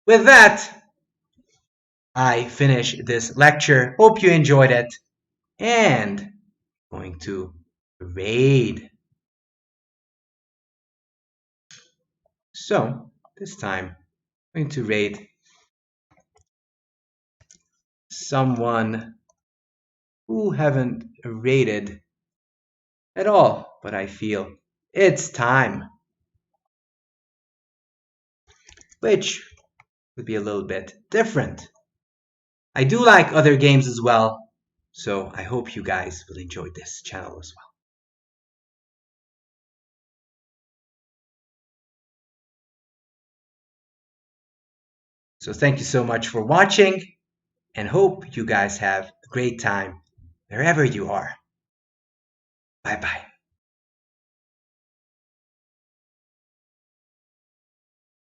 With that, I finish this lecture. Hope you enjoyed it and going to raid. So this time I'm going to raid someone who haven't raided at all, but I feel it's time, which would be a little bit different. I do like other games as well, so I hope you guys will enjoy this channel as well. So thank you so much for watching and hope you guys have a great time wherever you are. Bye bye.